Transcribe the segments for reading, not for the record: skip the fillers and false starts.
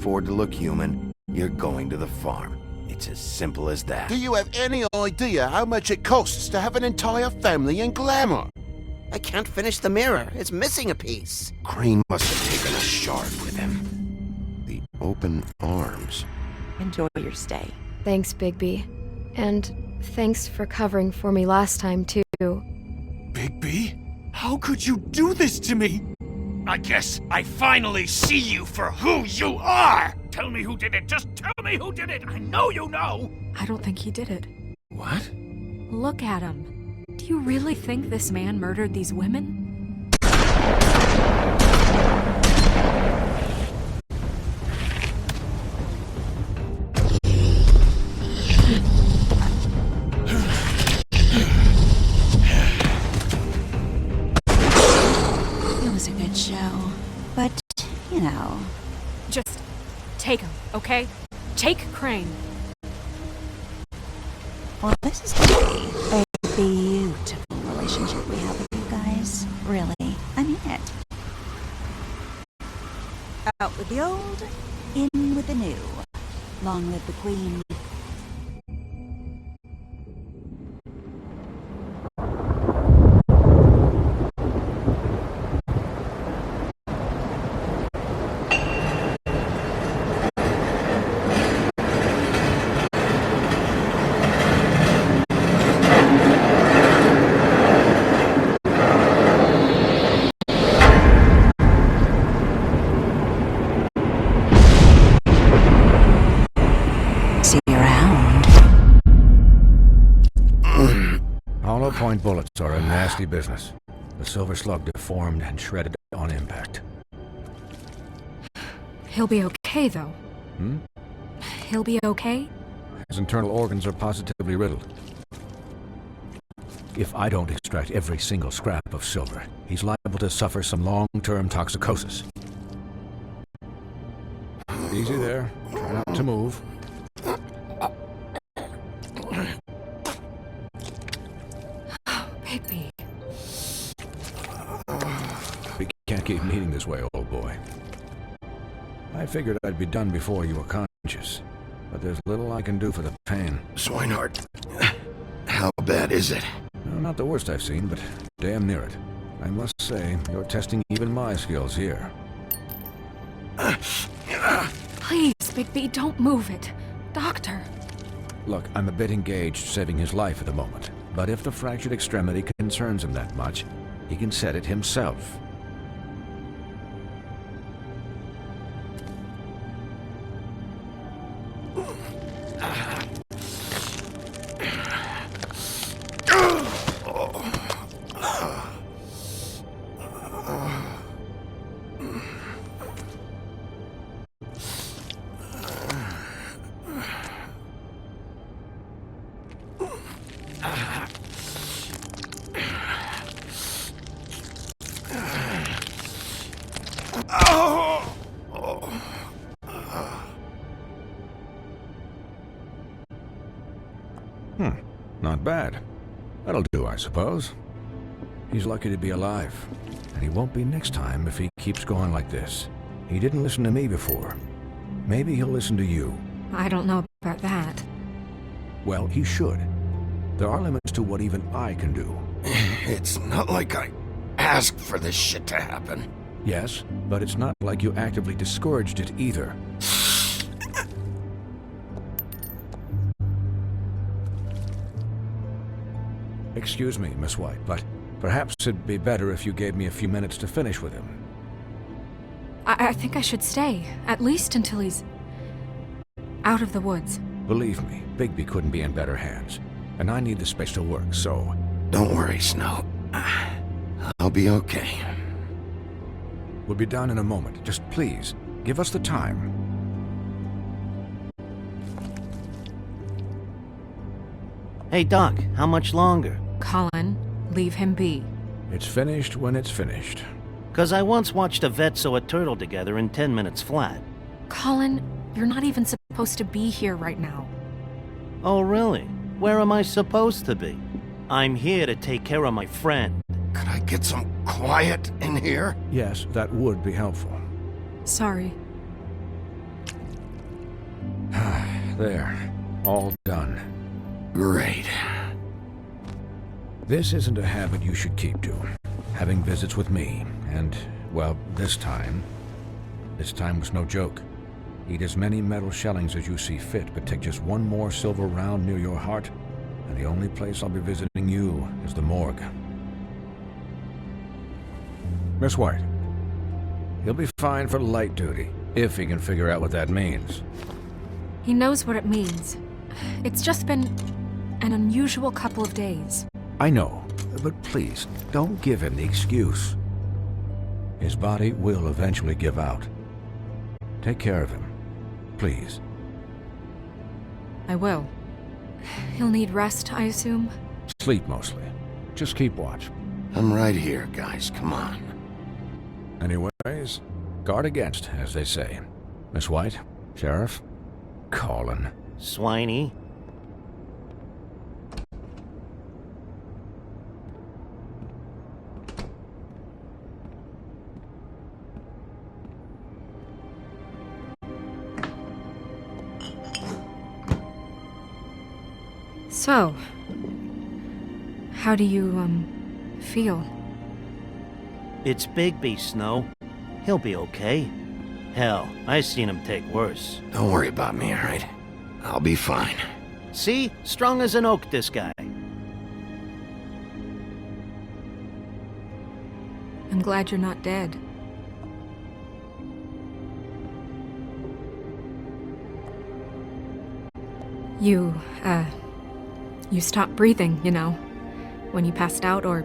afford to look human, you're going to the farm. It's as simple as that. Do you have any idea how much it costs to have an entire family in glamour? I can't finish the mirror. It's missing a piece. Crane must have taken a shard with him. The open arms. Enjoy your stay. Thanks, Bigby. And thanks for covering for me last time, too. Bigby? How could you do this to me? I guess I finally see you for who you are! Tell me who did it! Just tell me who did it! I know you know! I don't think he did it. What? Look at him. Do you really think this man murdered these women? It was a good show. But, you know... Just take him, okay? Take Crane. Well, this is gonna be a beautiful relationship we have with you guys. Really. I mean it. Out with the old, in with the new. Long live the Queen. Hollow-point bullets are a nasty business. The silver slug deformed and shredded on impact. He'll be okay, though. He'll be okay? His internal organs are positively riddled. If I don't extract every single scrap of silver, he's liable to suffer some long-term toxicosis. Easy there. Try not to move. Bigby. We can't keep meeting this way, old boy. I figured I'd be done before you were conscious, but there's little I can do for the pain. Swinehart, how bad is it? No, not the worst I've seen, but damn near it. I must say, you're testing even my skills here. Please, Bigby, don't move it. Doctor. Look, I'm a bit engaged saving his life at the moment, but if the fractured extremity concerns him that much, he can set it himself. Not bad. That'll do, I suppose. He's lucky to be alive, and he won't be next time if he keeps going like this. He didn't listen to me before. Maybe he'll listen to you. I don't know about that. Well, he should. There are limits to what even I can do. It's not like I asked for this shit to happen. Yes, but it's not like you actively discouraged it either. Excuse me, Miss White, but perhaps it'd be better if you gave me a few minutes to finish with him. I think I should stay, at least until he's out of the woods. Believe me, Bigby couldn't be in better hands, and I need the space to work, so... Don't worry, Snow. I'll be okay. We'll be done in a moment. Just please, give us the time. Hey, Doc, how much longer? Colin, leave him be. It's finished when it's finished. 'Cause I once watched a vet sew a turtle together in 10 minutes flat. Colin, you're not even supposed to be here right now. Oh, really? Where am I supposed to be? I'm here to take care of my friend. Could I get some quiet in here? Yes, that would be helpful. Sorry. There. All done. Great. This isn't a habit you should keep to. Having visits with me, and, well, this time was no joke. Eat as many metal shellings as you see fit, but take just one more silver round near your heart, and the only place I'll be visiting you is the morgue. Miss White, he'll be fine for light duty, if he can figure out what that means. He knows what it means. It's just been an unusual couple of days. I know, but please, don't give him the excuse. His body will eventually give out. Take care of him, please. I will. He'll need rest, I assume? Sleep mostly. Just keep watch. I'm right here, guys. Come on. Anyways, guard against, as they say. Miss White, Sheriff, Colin. Swiney. So, how do you, feel? It's Bigby, Snow. He'll be okay. Hell, I seen him take worse. Don't worry about me, alright? I'll be fine. See? Strong as an oak, this guy. I'm glad you're not dead. You stopped breathing, you know, when you passed out or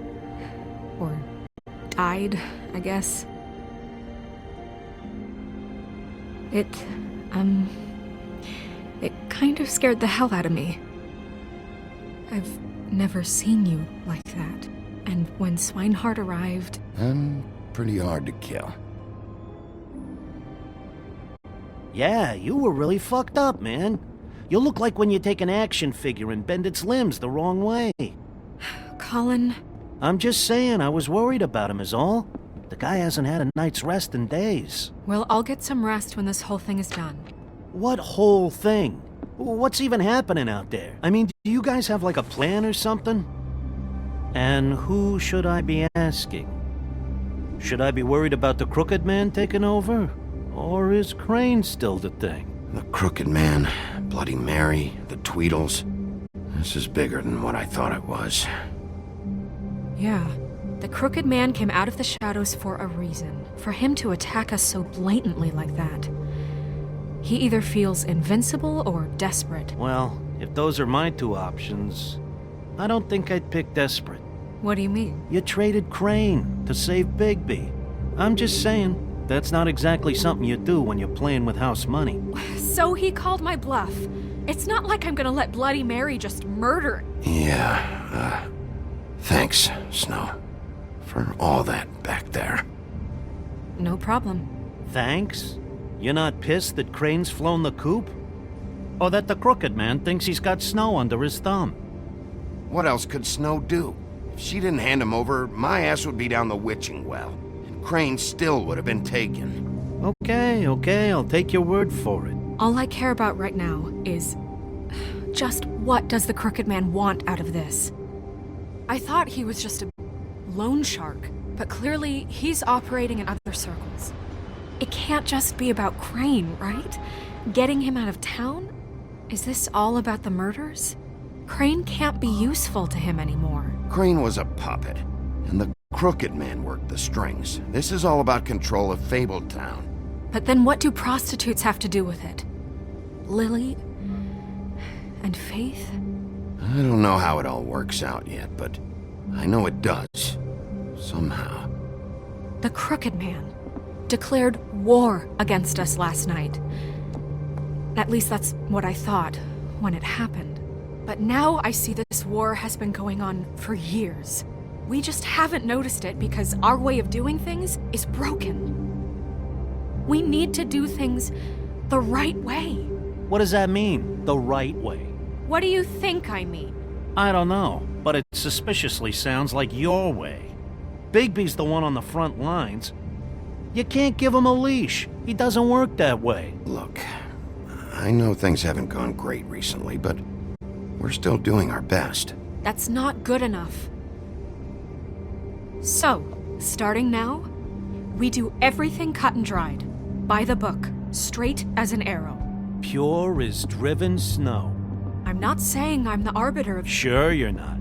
died, I guess. It kind of scared the hell out of me. I've never seen you like that. And when Swinehart arrived... I'm pretty hard to kill. Yeah, you were really fucked up, man. You look like when you take an action figure and bend its limbs the wrong way. Colin... I'm just saying, I was worried about him is all. The guy hasn't had a night's rest in days. Well, I'll get some rest when this whole thing is done. What whole thing? What's even happening out there? I mean, do you guys have like a plan or something? And who should I be asking? Should I be worried about the Crooked Man taking over? Or is Crane still the thing? The Crooked Man, Bloody Mary, the Tweedles. This is bigger than what I thought it was. Yeah. The Crooked Man came out of the shadows for a reason. For him to attack us so blatantly like that. He either feels invincible or desperate. Well, if those are my two options, I don't think I'd pick desperate. What do you mean? You traded Crane to save Bigby. I'm just saying, that's not exactly something you do when you're playing with house money. So he called my bluff. It's not like I'm gonna let Bloody Mary just murder... Yeah, thanks, Snow. For all that back there. No problem. Thanks? You're not pissed that Crane's flown the coop? Or that the Crooked Man thinks he's got Snow under his thumb? What else could Snow do? If she didn't hand him over, my ass would be down the witching well. And Crane still would have been taken. Okay, I'll take your word for it. All I care about right now is... just what does the Crooked Man want out of this? I thought he was just a loan shark, but clearly he's operating in other circles. It can't just be about Crane, right? Getting him out of town? Is this all about the murders? Crane can't be useful to him anymore. Crane was a puppet, and the Crooked Man worked the strings. This is all about control of Fabletown. But then what do prostitutes have to do with it? Lily? And Faith? I don't know how it all works out yet, but I know it does. Somehow. The Crooked Man declared war against us last night. At least that's what I thought when it happened. But now I see this war has been going on for years. We just haven't noticed it because our way of doing things is broken. We need to do things the right way. What does that mean, the right way? What do you think I mean? I don't know, but it suspiciously sounds like your way. Bigby's the one on the front lines. You can't give him a leash. He doesn't work that way. Look, I know things haven't gone great recently, but we're still doing our best. That's not good enough. So, starting now, we do everything cut and dried. By the book, straight as an arrow. Pure as driven snow. I'm not saying I'm the arbiter of... Sure you're not.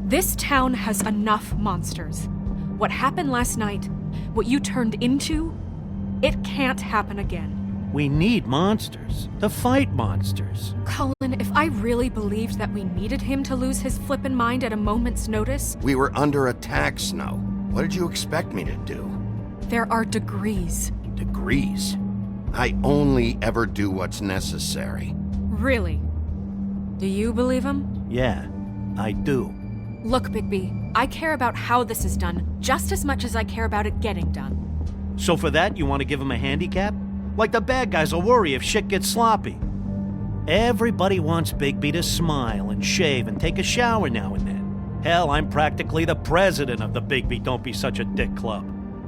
This town has enough monsters. What happened last night, what you turned into, it can't happen again. We need monsters. To fight monsters. Colin, if I really believed that we needed him to lose his flippin' mind at a moment's notice... We were under attack, Snow. What did you expect me to do? There are degrees. Degrees? I only ever do what's necessary. Really? Do you believe him? Yeah, I do. Look, Bigby, I care about how this is done just as much as I care about it getting done. So for that, you want to give him a handicap? Like the bad guys will worry if shit gets sloppy. Everybody wants Bigby to smile and shave and take a shower now and then. Hell, I'm practically the president of the Bigby Don't Be Such a Dick Club.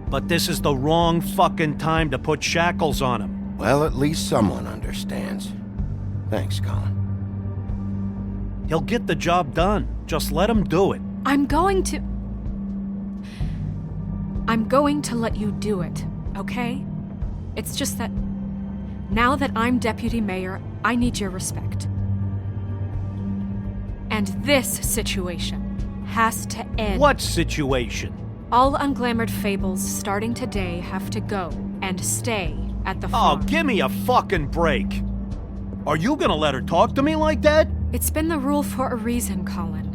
But this is the wrong fucking time to put shackles on him. Well, at least someone understands. Thanks, Colin. He'll get the job done. Just let him do it. I'm going to let you do it, okay? It's just that now that I'm deputy mayor, I need your respect. And this situation has to end. What situation? All unglamored fables starting today have to go and stay at the Oh, farm. give me a fucking break. Are you gonna let her talk to me like that? It's been the rule for a reason, Colin.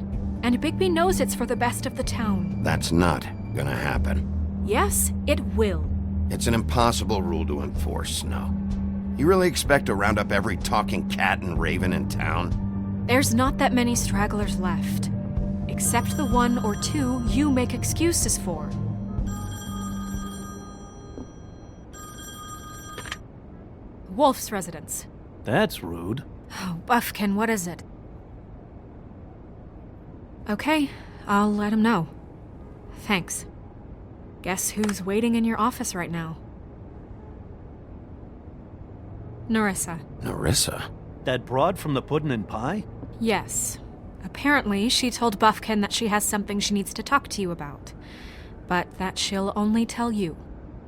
And Bigby knows it's for the best of the town. That's not gonna happen. Yes, it will. It's an impossible rule to enforce, Snow. You really expect to round up every talking cat and raven in town? There's not that many stragglers left. Except the one or two you make excuses for. Wolf's residence. That's rude. Oh, Buffkin, what is it? Okay, I'll let him know. Thanks. Guess who's waiting in your office right now? Nerissa. Nerissa? That broad from the puddin' and pie? Yes. Apparently, she told Buffkin that she has something she needs to talk to you about. But that she'll only tell you.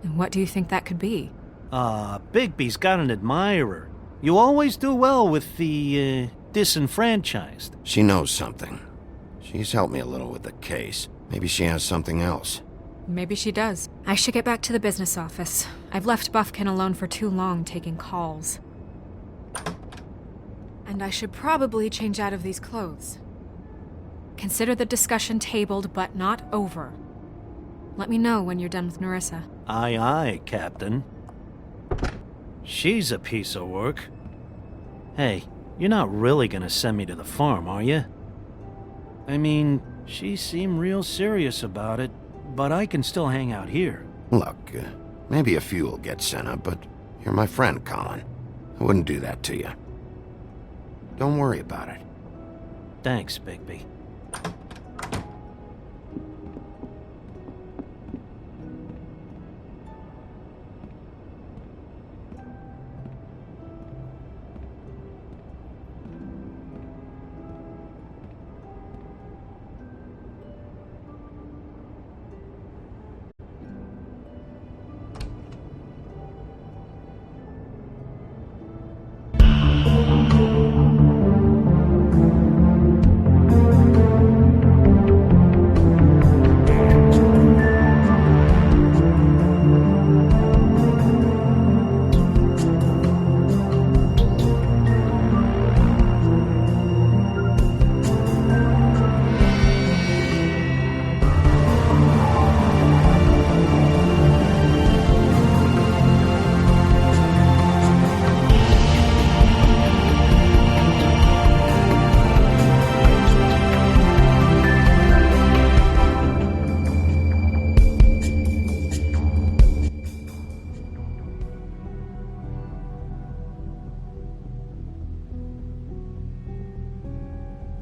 And what do you think that could be? Bigby's got an admirer. You always do well with the, disenfranchised. She knows something. She's helped me a little with the case. Maybe she has something else. Maybe she does. I should get back to the business office. I've left Buffkin alone for too long taking calls. And I should probably change out of these clothes. Consider the discussion tabled, but not over. Let me know when you're done with Nerissa. Aye, aye, Captain. She's a piece of work. Hey, you're not really gonna send me to the farm, are you? I mean, she seemed real serious about it, but I can still hang out here. Look, maybe a few will get sent up, but you're my friend, Colin. I wouldn't do that to you. Don't worry about it. Thanks, Bigby.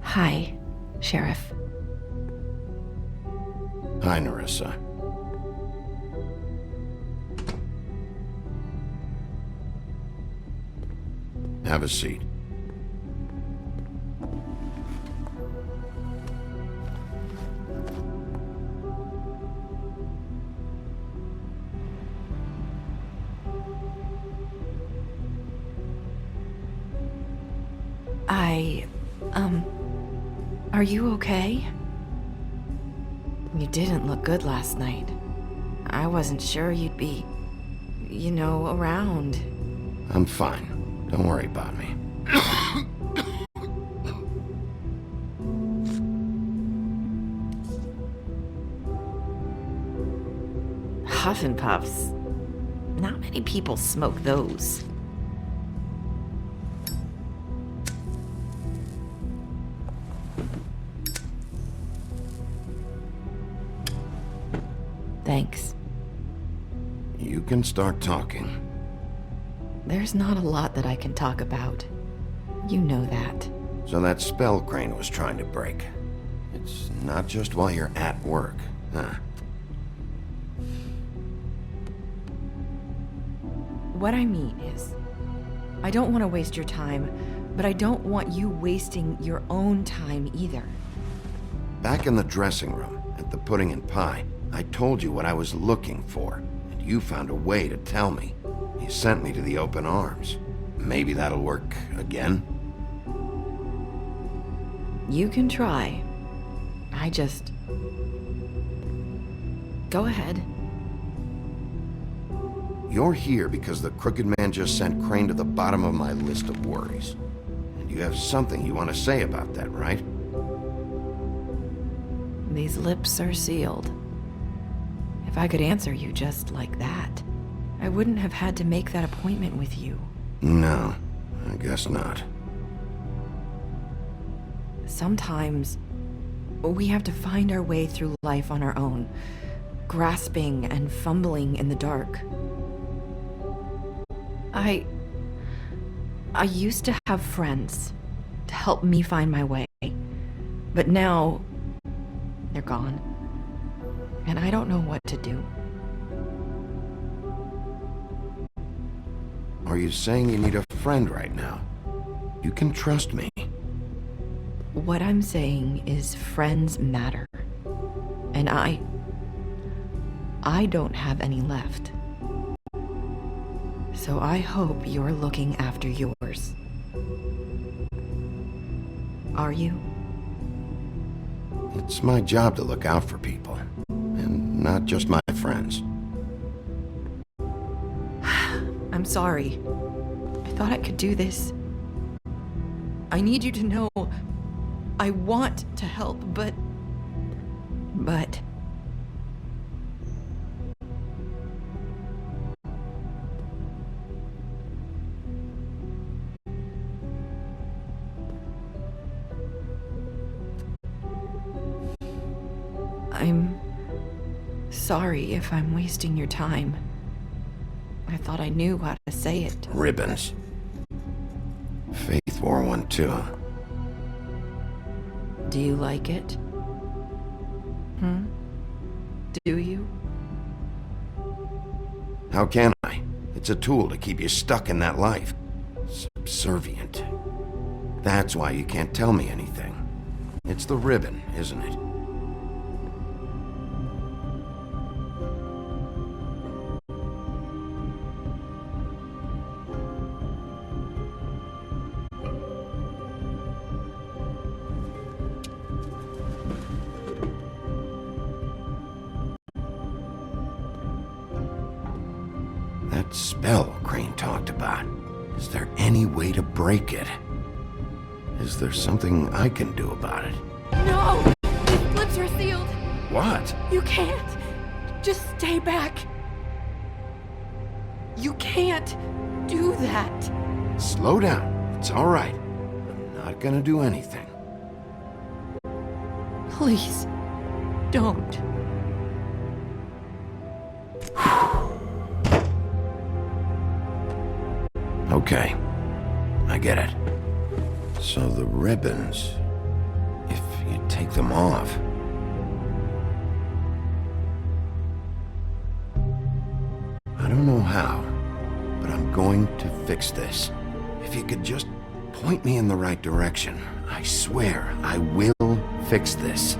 Hi, Sheriff. Hi, Nerissa. Have a seat. Are you okay? You didn't look good last night. I wasn't sure you'd be, around. I'm fine. Don't worry about me. Huff and Puffs. Not many people smoke those. Thanks. You can start talking. There's not a lot that I can talk about. You know that. So that spell Crane was trying to break. It's not just while you're at work, huh? What I mean is, I don't want to waste your time, but I don't want you wasting your own time either. Back in the dressing room, at the pudding and pie, I told you what I was looking for, and you found a way to tell me. You sent me to the open arms. Maybe that'll work again? You can try. Go ahead. You're here because the Crooked Man just sent Crane to the bottom of my list of worries. And you have something you want to say about that, right? These lips are sealed. If I could answer you just like that, I wouldn't have had to make that appointment with you. No, I guess not. Sometimes, we have to find our way through life on our own, grasping and fumbling in the dark. I used to have friends to help me find my way, but now they're gone, and I don't know what to do. Are you saying you need a friend right now? You can trust me. What I'm saying is friends matter, and I don't have any left. So I hope you're looking after yours. Are you? It's my job to look out for people, and not just my friends. I'm sorry. I thought I could do this. I need you to know I want to help, but... I'm sorry if I'm wasting your time. I thought I knew how to say it. Ribbons. Faith wore one too. Do you like it? Do you? How can I? It's a tool to keep you stuck in that life. Subservient. That's why you can't tell me anything. It's the ribbon, isn't it? That spell Crane talked about. Is there any way to break it? Is there something I can do about it? No! These lips are sealed. What? You can't. Just stay back. You can't do that. Slow down. It's all right. I'm not gonna do anything. Please, don't. Okay. I get it. So the ribbons, if you take them off... I don't know how, but I'm going to fix this. If you could just point me in the right direction, I swear I will fix this.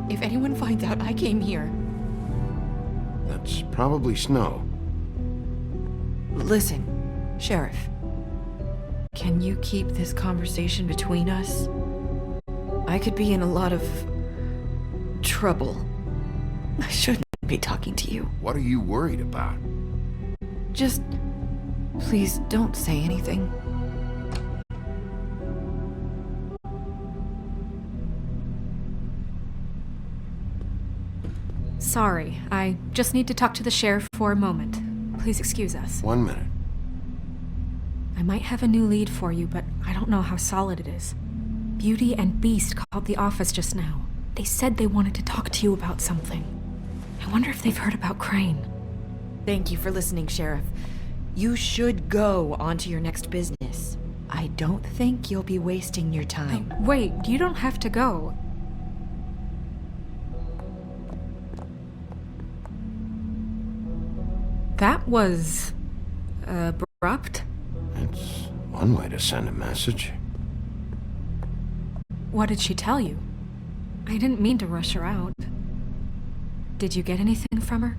If anyone finds out I came here... That's probably Snow. Listen, Sheriff. Can you keep this conversation between us? I could be in a lot of... trouble. I shouldn't be talking to you. What are you worried about? Just... please don't say anything. Sorry, I just need to talk to the sheriff for a moment. Please excuse us. 1 minute. I might have a new lead for you, but I don't know how solid it is. Beauty and Beast called the office just now. They said they wanted to talk to you about something. I wonder if they've heard about Crane. Thank you for listening, Sheriff. You should go on to your next business. I don't think you'll be wasting your time. Wait, you don't have to go. That was... abrupt? It's one way to send a message. What did she tell you? I didn't mean to rush her out. Did you get anything from her?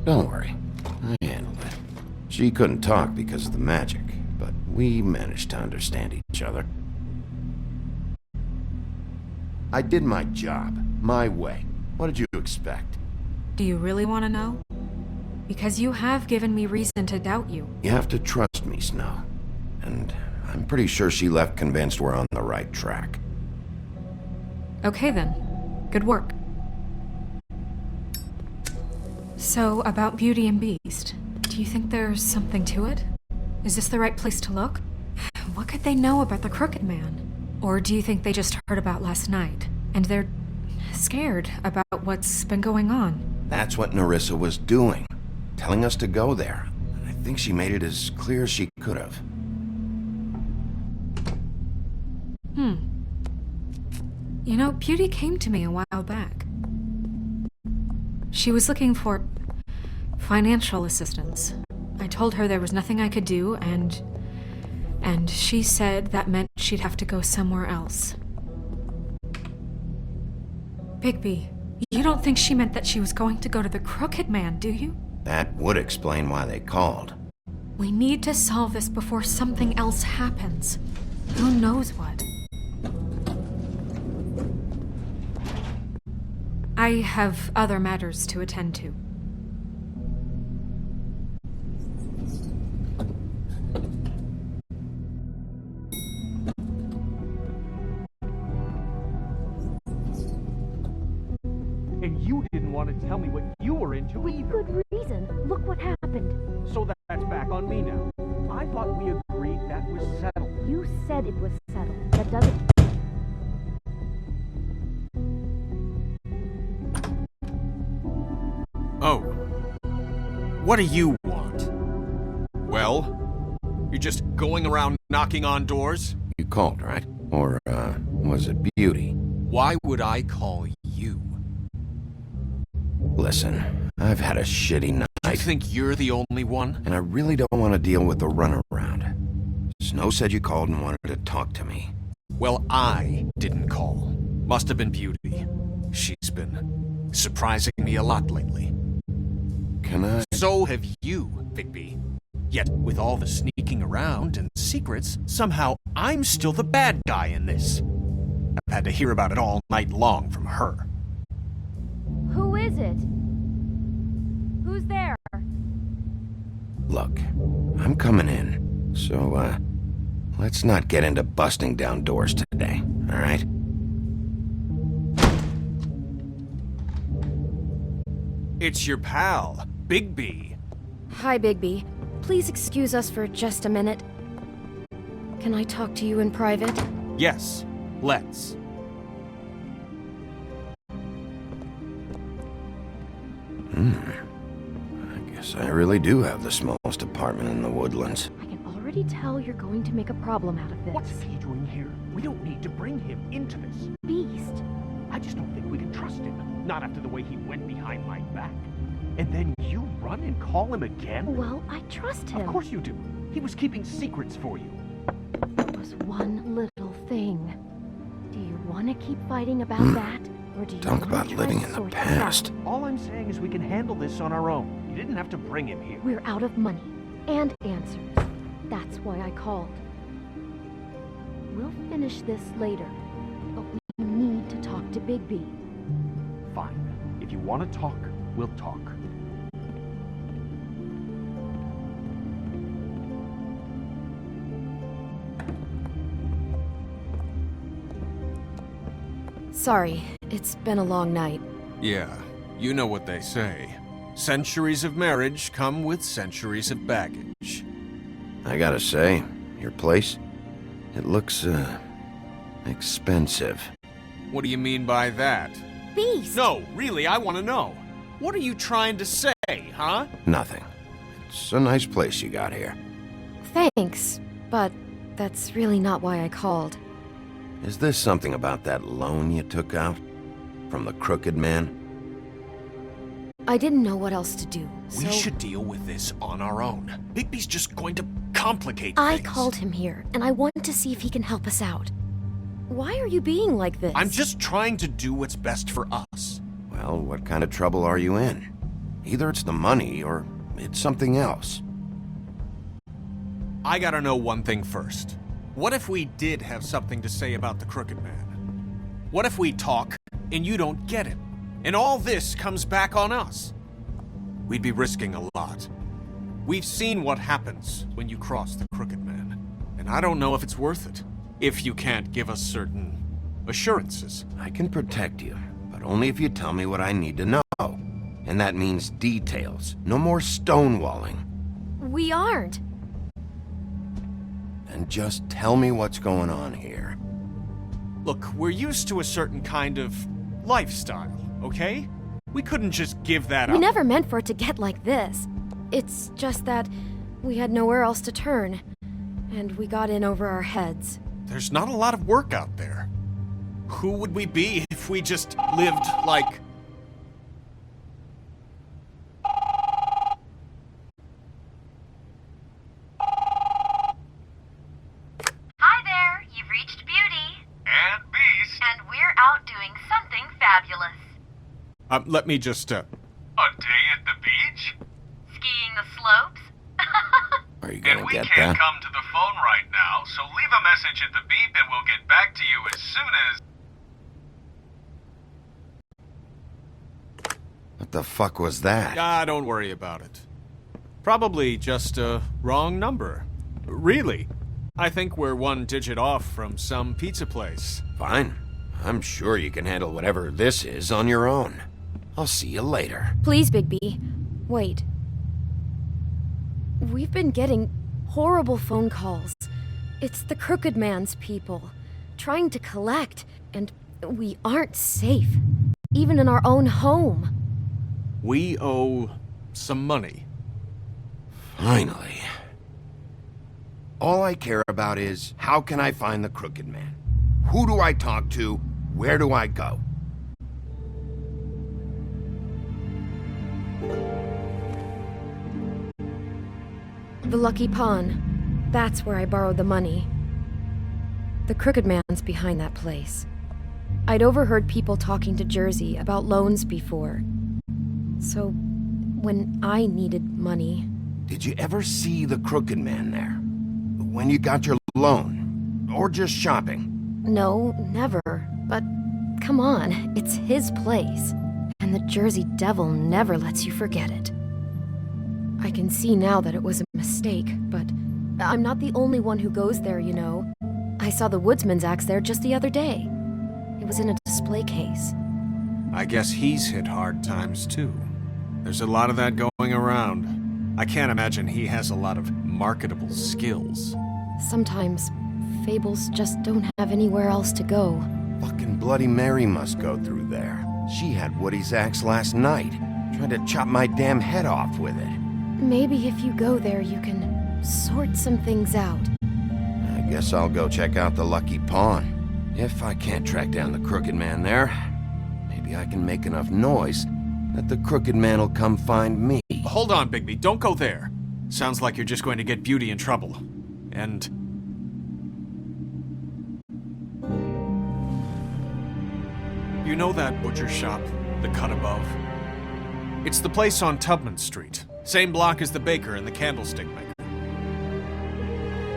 Don't worry. I handled it. She couldn't talk because of the magic, but we managed to understand each other. I did my job, my way. What did you expect? Do you really want to know? Because you have given me reason to doubt you. You have to trust me, Snow. And I'm pretty sure she left convinced we're on the right track. Okay then. Good work. So, about Beauty and Beast, do you think there's something to it? Is this the right place to look? What could they know about the Crooked Man? Or do you think they just heard about last night, and they're scared about what's been going on? That's what Nerissa was doing. Telling us to go there. I think she made it as clear as she could have. You know, Beauty came to me a while back. She was looking for financial assistance. I told her there was nothing I could do, and she said that meant she'd have to go somewhere else. Bigby, you don't think she meant that she was going to go to the Crooked Man, do you? That would explain why they called. We need to solve this before something else happens. Who knows what? I have other matters to attend to. And you didn't want to tell me what you were into either. Good reason. Look what happened. So that's back on me now. I thought we agreed that was settled. You said it was settled. That doesn't... Oh. What do you want? Well, you're just going around knocking on doors? You called, right? Or, was it Beauty? Why would I call you? Listen, I've had a shitty night. I think you're the only one? And I really don't want to deal with the runaround. Snow said you called and wanted to talk to me. Well, I didn't call. Must have been Beauty. She's been surprising me a lot lately. Can I? So have you, Bigby. Yet, with all the sneaking around and secrets, somehow I'm still the bad guy in this. I've had to hear about it all night long from her. Who is it? Who's there? Look, I'm coming in, so, let's not get into busting down doors today, alright? It's your pal, Bigby. Hi, Bigby. Please excuse us for just a minute. Can I talk to you in private? Yes, let's. I guess I really do have the smallest apartment in the Woodlands. I can already tell you're going to make a problem out of this. What's he doing here? We don't need to bring him into this. Beast? I I just don't think we can trust him. Not after the way he went behind my back. And then you run and call him again? Well, I trust him. Of course you do. He was keeping secrets for you. It was one little thing. Do you want to keep fighting about that? Or do you Talk wanna about try living to in the sort this past. out? All I'm saying is we can handle this on our own. You didn't have to bring him here. We're out of money and answers. That's why I called. We'll finish this later, but we need to talk to Bigby. Fine. If you want to talk, we'll talk. Sorry, it's been a long night. Yeah, you know what they say. Centuries of marriage come with centuries of baggage. I gotta say, your place, it looks, expensive. What do you mean by that? Beast! No, really, I want to know. What are you trying to say, huh? Nothing. It's a nice place you got here. Thanks, but that's really not why I called. Is this something about that loan you took out? From the crooked man? I didn't know what else to do, so... We should deal with this on our own. Bigby's just going to complicate I things. called him here, and I want to see if he can help us out. Why are you being like this? I'm just trying to do what's best for us. Well, what kind of trouble are you in? Either it's the money, or it's something else. I gotta know one thing first. What if we did have something to say about the Crooked Man? What if we talk, and you don't get him? And all this comes back on us? We'd be risking a lot. We've seen what happens when you cross the Crooked Man, and I don't know if it's worth it, if you can't give us certain assurances. I can protect you, but only if you tell me what I need to know. And that means details. No more stonewalling. We aren't. And just tell me what's going on here. Look, we're used to a certain kind of lifestyle, okay? We couldn't just give that up. We never meant for it to get like this. It's just that we had nowhere else to turn, and we got in over our heads. There's not a lot of work out there. Who would we be if we just lived like... Hi there, you've reached Beauty. And Beast. And we're out doing something fabulous. let me just, A day at the beach? Skiing the slopes? Are you gonna And we get can't that? come to the phone right now, so leave a message at the beep and we'll get back to you as soon as... What the fuck was that? don't worry about it. Probably just a wrong number. Really. I think we're one digit off from some pizza place. Fine. I'm sure you can handle whatever this is on your own. I'll see you later. Please, Bigby. Wait. We've been getting horrible phone calls. It's the Crooked Man's people, trying to collect, and we aren't safe. Even in our own home. We owe some money. Finally. All I care about is, how can I find the Crooked Man? Who do I talk to? Where do I go? The Lucky Pawn. That's where I borrowed the money. The Crooked Man's behind that place. I'd overheard people talking to Jersey about loans before. So, when I needed money... Did you ever see the Crooked Man there? When you got your loan? Or just shopping? No, never. But, come on, it's his place. And the Jersey Devil never lets you forget it. I can see now that it was a mistake, but I'm not the only one who goes there, you know. I saw the Woodsman's axe there just the other day. It was in a display case. I guess he's hit hard times too. There's a lot of that going around. I can't imagine he has a lot of marketable skills. Sometimes, fables just don't have anywhere else to go. Fucking Bloody Mary must go through there. She had Woody's axe last night. Tried to chop my damn head off with it. Maybe if you go there, you can sort some things out. I guess I'll go check out the Lucky Pawn. If I can't track down the Crooked Man there, maybe I can make enough noise that the Crooked Man will come find me. Hold on, Bigby. Don't go there. Sounds like you're just going to get Beauty in trouble. And... you know that butcher shop, the cut above? It's the place on Tubman Street. Same block as the baker and the candlestick maker.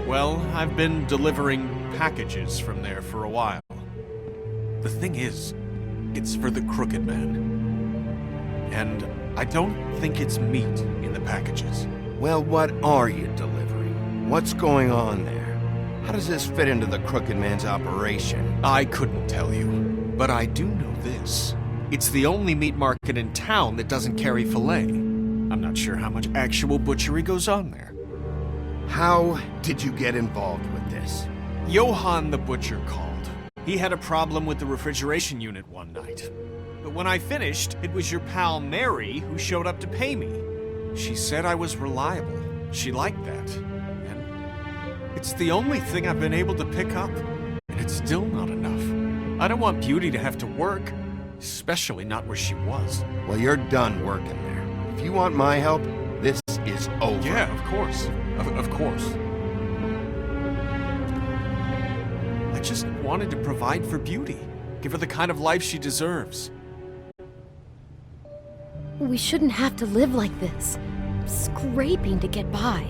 Well, I've been delivering packages from there for a while. The thing is, it's for the Crooked Man. And I don't think it's meat in the packages. Well, what are you delivering? What's going on there? How does this fit into the Crooked Man's operation? I couldn't tell you, but I do know this. It's the only meat market in town that doesn't carry filet. I'm not sure how much actual butchery goes on there. How did you get involved with this? Johann the butcher called. He had a problem with the refrigeration unit one night. But when I finished, it was your pal Mary who showed up to pay me. She said I was reliable. She liked that. And it's the only thing I've been able to pick up. And it's still not enough. I don't want Beauty to have to work, especially not where she was. Well, you're done working there. If you want my help, this is over. Yeah, of course. Of course. I just wanted to provide for Beauty. Give her the kind of life she deserves. We shouldn't have to live like this, scraping to get by.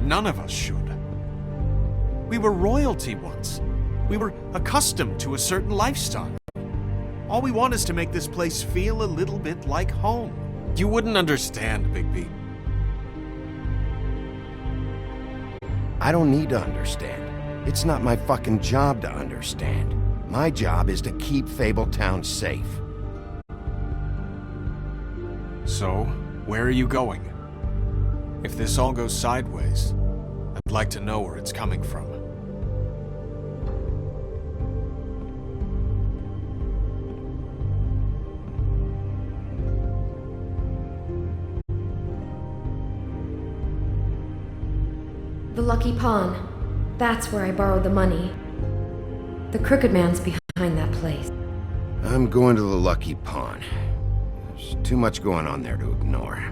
None of us should. We were royalty once. We were accustomed to a certain lifestyle. All we want is to make this place feel a little bit like home. You wouldn't understand, Bigby. I don't need to understand. It's not my fucking job to understand. My job is to keep Fabletown safe. So, where are you going? If this all goes sideways, I'd like to know where it's coming from. The Lucky Pawn. That's where I borrowed the money. The Crooked Man's behind that place. I'm going to the Lucky Pawn. There's too much going on there to ignore.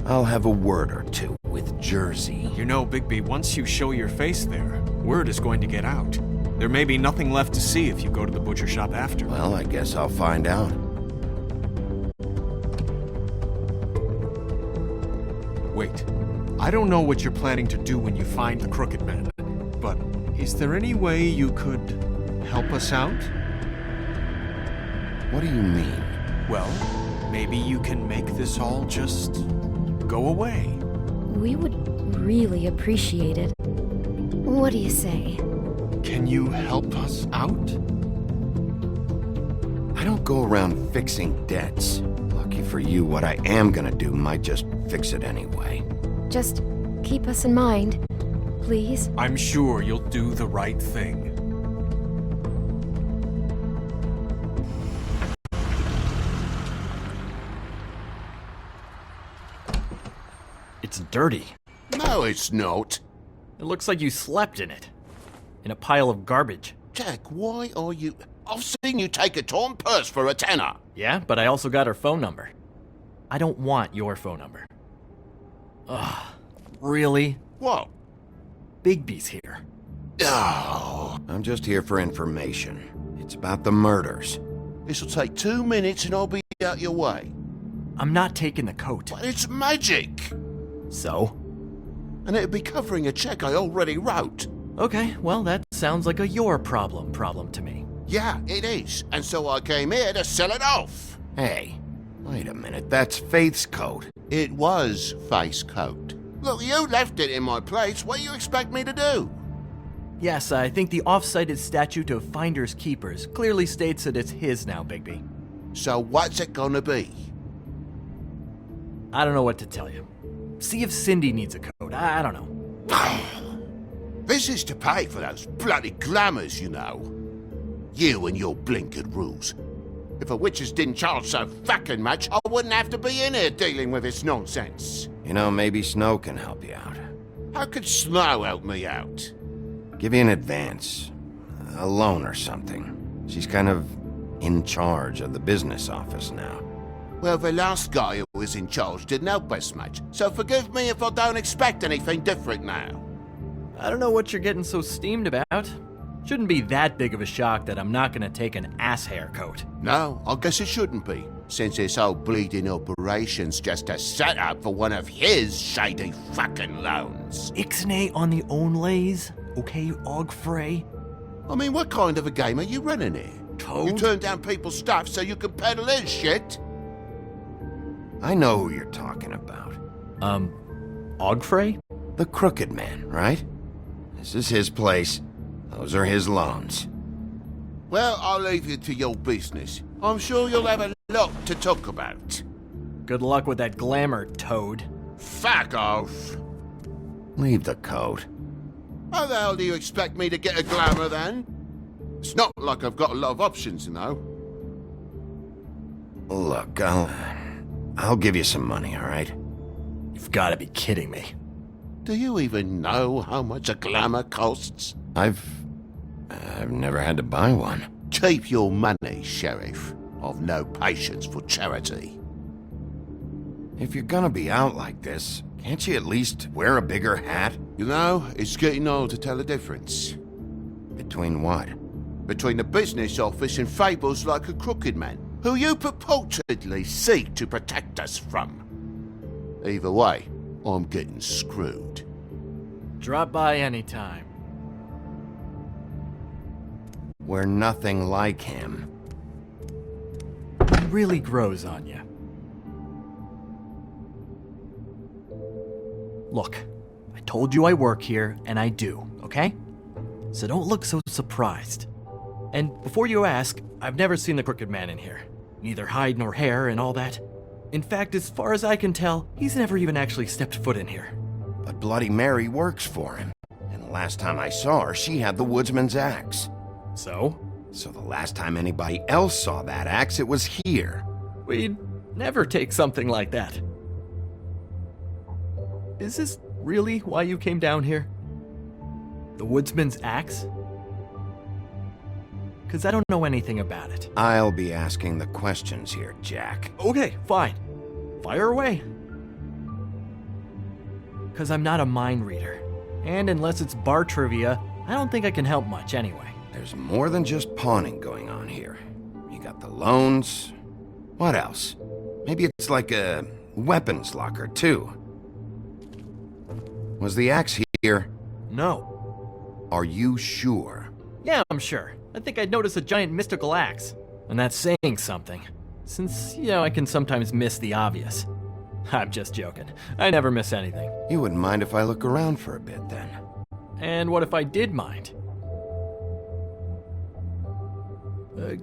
I'll have a word or two with Jersey. You know, Bigby, once you show your face there, word is going to get out. There may be nothing left to see if you go to the butcher shop after. Well, I guess I'll find out. Wait. I don't know what you're planning to do when you find the Crooked Man, but is there any way you could help us out? What do you mean? Well, maybe you can make this all just go away. We would really appreciate it. What do you say? Can you help us out? I don't go around fixing debts. Lucky for you, what I am gonna do might just fix it anyway. Just keep us in mind, please. I'm sure you'll do the right thing. It's dirty. No, it's not. It looks like you slept in it. In a pile of garbage. Jack, why are you... I've seen you take a torn purse for a tenner. Yeah, but I also got her phone number. I don't want your phone number. Ugh. Really? What? Bigby's here. Oh. I'm just here for information. It's about the murders. This'll take 2 minutes and I'll be out your way. I'm not taking the coat. But it's magic. So? And it'd be covering a check I already wrote. Okay, well, that sounds like a your problem to me. Yeah, it is. And so I came here to sell it off. Hey, wait a minute. That's Faith's coat. It was Faith's coat. Look, you left it in my place. What do you expect me to do? Yes, I think the off-cited statute of Finders Keepers clearly states that it's his now, Bigby. So what's it gonna be? I don't know what to tell you. See if Cindy needs a coat. I don't know. This is to pay for those bloody glamours, you know. You and your blinkered rules. If a witches didn't charge so fucking much, I wouldn't have to be in here dealing with this nonsense. You know, maybe Snow can help you out. How could Snow help me out? Give you an advance. A loan or something. She's kind of in charge of the business office now. Well, the last guy who was in charge didn't help us much, so forgive me if I don't expect anything different now. I don't know what you're getting so steamed about. Shouldn't be that big of a shock that I'm not gonna take an ass haircut. No, I guess it shouldn't be, since this whole bleeding operation's just a setup for one of his shady fucking loans. Ixnay on the onlays, okay, Ogfrey? I mean, what kind of a game are you running here? Toad? You turn down people's stuff so you can peddle his shit? I know who you're talking about. Ogfrey? The Crooked Man, right? This is his place. Those are his loans. Well, I'll leave you to your business. I'm sure you'll have a lot to talk about. Good luck with that glamour, Toad. Fuck off! Leave the coat. How the hell do you expect me to get a glamour then? It's not like I've got a lot of options, you know. Look, I'll give you some money, all right? You've got to be kidding me. Do you even know how much a glamour costs? I've never had to buy one. Keep your money, Sheriff. I've no patience for charity. If you're gonna be out like this, can't you at least wear a bigger hat? You know, it's getting old to tell the difference. Between what? Between the business office and fables like a Crooked Man, who you purportedly seek to protect us from. Either way, I'm getting screwed. Drop by anytime. We're nothing like him. It really grows on you. Look, I told you I work here, and I do, okay? So don't look so surprised. And before you ask, I've never seen the Crooked Man in here. Neither hide nor hair and all that. In fact, as far as I can tell, he's never even actually stepped foot in here. But Bloody Mary works for him. And the last time I saw her, she had the woodsman's axe. So? So the last time anybody else saw that axe, it was here. We'd never take something like that. Is this really why you came down here? The woodsman's axe? Because I don't know anything about it. I'll be asking the questions here, Jack. Okay, fine. Fire away. Because I'm not a mind reader. And unless it's bar trivia, I don't think I can help much anyway. There's more than just pawning going on here. You got the loans. What else? Maybe it's like a weapons locker, too. Was the axe here? No. Are you sure? Yeah, I'm sure. I think I'd notice a giant mystical axe. And that's saying something. Since, I can sometimes miss the obvious. I'm just joking. I never miss anything. You wouldn't mind if I look around for a bit, then? And what if I did mind?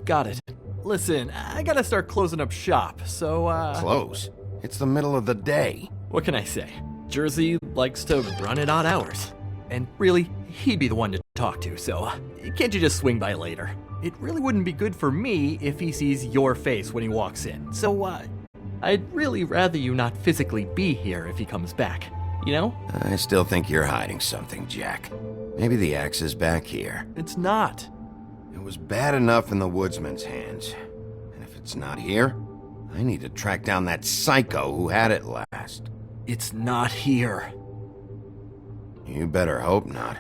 Got it. Listen, I gotta start closing up shop, so, Close? It's the middle of the day. What can I say? Jersey likes to run at odd hours. And really, he'd be the one to talk to, so can't you just swing by later? It really wouldn't be good for me if he sees your face when he walks in, so, I'd really rather you not physically be here if he comes back, you know? I still think you're hiding something, Jack. Maybe the axe is back here. It's not. It was bad enough in the woodsman's hands. And if it's not here, I need to track down that psycho who had it last. It's not here. You better hope not.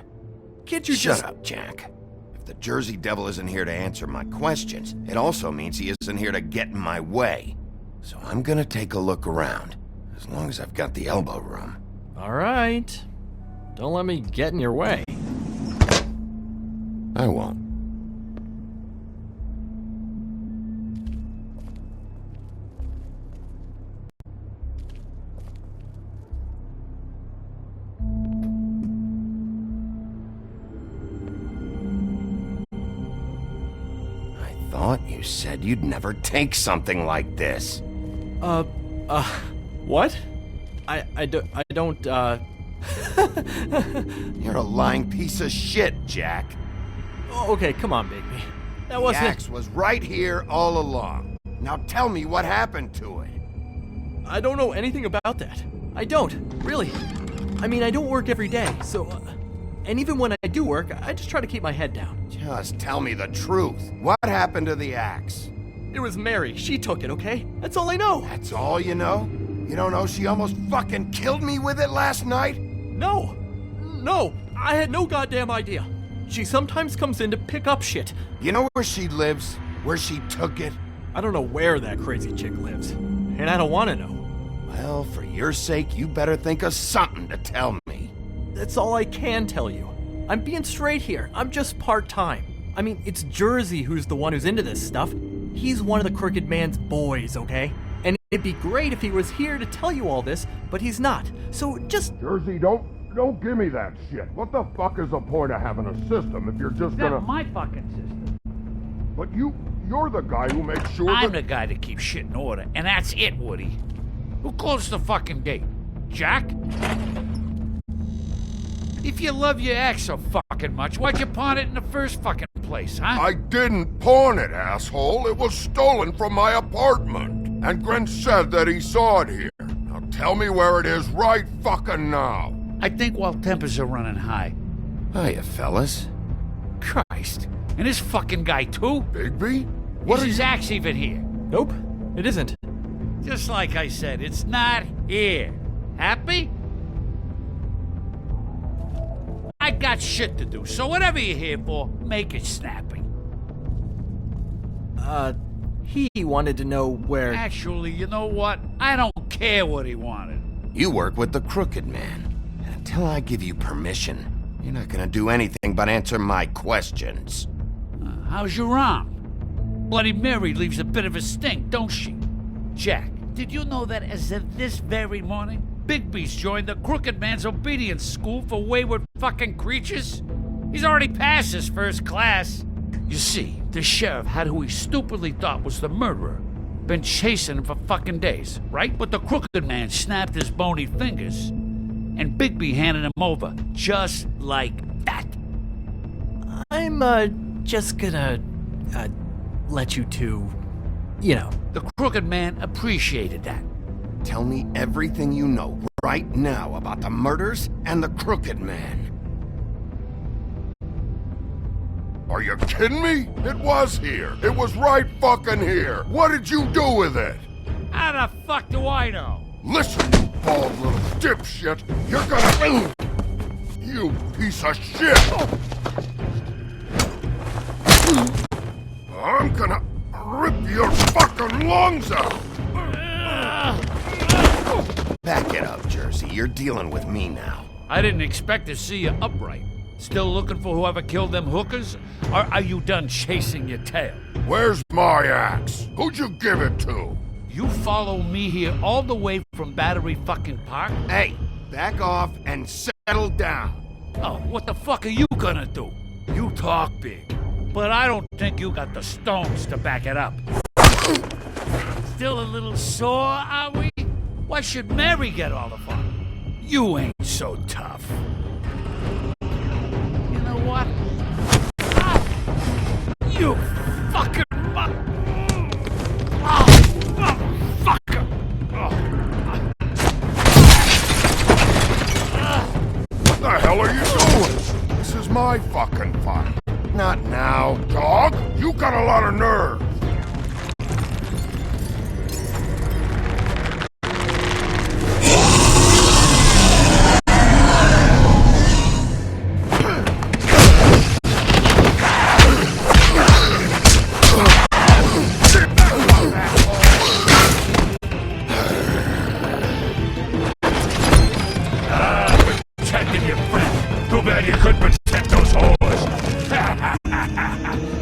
Can't you Shut up, Jack. If the Jersey Devil isn't here to answer my questions, it also means he isn't here to get in my way. So I'm gonna take a look around, as long as I've got the elbow room. All right. Don't let me get in your way. I won't. I thought you said you'd never take something like this. What? I don't, You're a lying piece of shit, Jack. Oh, okay, come on, Bigby. That wasn't... The axe was right here all along. Now tell me what happened to it. I don't know anything about that. I don't, really. I mean, I don't work every day, so... And even when I do work, I just try to keep my head down. Just tell me the truth. What happened to the axe? It was Mary. She took it, okay? That's all I know. That's all you know? You don't know she almost fucking killed me with it last night? No, I had no goddamn idea. She sometimes comes in to pick up shit. You know where she lives? Where she took it? I don't know where that crazy chick lives, and I don't want to know. Well, for your sake, you better think of something to tell me. That's all I can tell you. I'm being straight here. I'm just part-time. I mean, it's Jersey who's the one who's into this stuff. He's one of the Crooked Man's boys, okay? And it'd be great if he was here to tell you all this, but he's not. So just... Jersey, don't give me that shit. What the fuck is the point of having a system if you're just gonna... That's my fucking system. But you're the guy who makes sure I'm the guy that keeps shit in order, and that's it, Woody. Who closed the fucking gate? Jack? If you love your ex so fucking much, why'd you pawn it in the first fucking place, huh? I didn't pawn it, asshole. It was stolen from my apartment. And Gren said that he saw it here. Now tell me where it is right fucking now. I think while tempers are running high. Hiya, fellas. Christ. And this fucking guy, too? Bigby? Is his axe even here? Nope, it isn't. Just like I said, it's not here. Happy? I got shit to do, so whatever you're here for, make it snappy. He wanted to know where... Actually, you know what? I don't care what he wanted. You work with the Crooked Man. And until I give you permission, you're not gonna do anything but answer my questions. How's your arm? Bloody Mary leaves a bit of a stink, don't she? Jack, did you know that as of this very morning, Bigby's joined the Crooked Man's obedience school for wayward fucking creatures? He's already passed his first class. You see, the sheriff had who he stupidly thought was the murderer. Been chasing him for fucking days, right? But the Crooked Man snapped his bony fingers, and Bigby handed him over, just like that. I'm, just gonna, let you two, you know. The Crooked Man appreciated that. Tell me everything you know right now about the murders and the Crooked Man. Are you kidding me? It was here. It was right fucking here. What did you do with it? How the fuck do I know? Listen, you bald little dipshit. You're gonna... You piece of shit. I'm gonna rip your fucking lungs out. Back it up, Jersey. You're dealing with me now. I didn't expect to see you upright. Still looking for whoever killed them hookers? Or are you done chasing your tail? Where's my axe? Who'd you give it to? You follow me here all the way from Battery fucking Park? Hey, back off and settle down. Oh, what the fuck are you gonna do? You talk big, but I don't think you got the stones to back it up. Still a little sore, are we? Why should Mary get all the fun? You ain't so tough. You know what? You fucking motherfucker! What the hell are you doing? This is my fucking fight. Not now. Dog, you got a lot of nerve.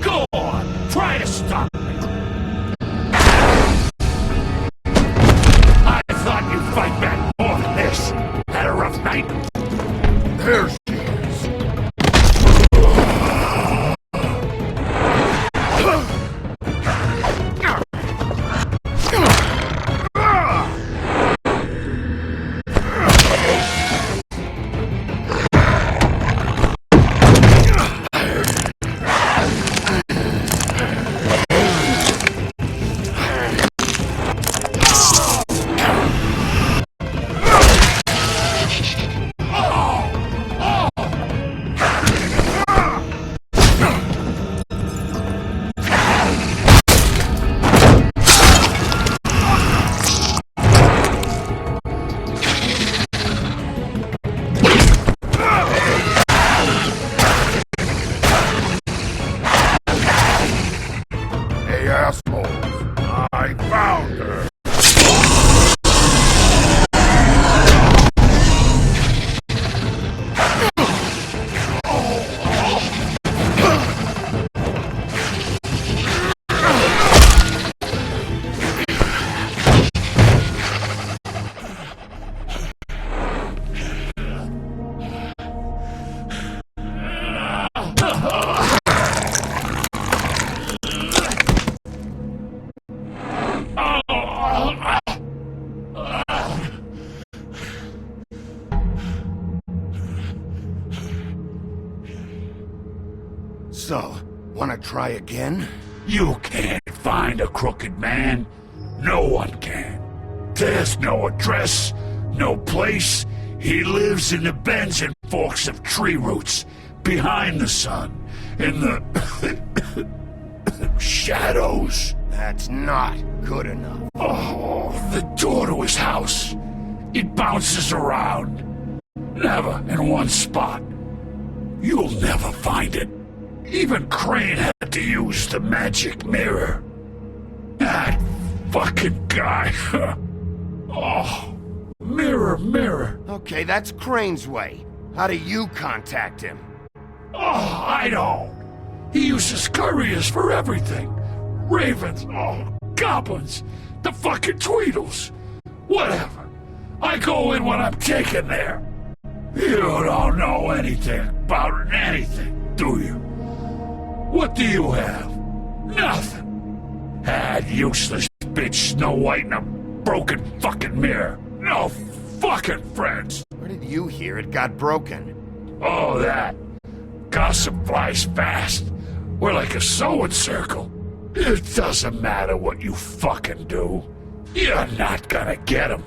Go on, try to stop me. So, wanna try again? You can't find a crooked man. No one can. There's no address, no place. He lives in the bends and forks of tree roots, behind the sun, in the shadows. That's not good enough. Oh, the door to his house. It bounces around. Never in one spot. You'll never find it. Even Crane had to use the magic mirror. That fucking guy. Oh, mirror, mirror. Okay, that's Crane's way. How do you contact him? Oh, I don't. He uses couriers for everything. Ravens, goblins, the fucking Tweedles. Whatever. I go in when I'm taken there. You don't know anything about anything, do you? What do you have? Nothing. That useless bitch Snow White and a broken fucking mirror. No fucking friends. Where did you hear it got broken? Oh, that. Gossip flies fast. We're like a sewing circle. It doesn't matter what you fucking do. You're not gonna get him.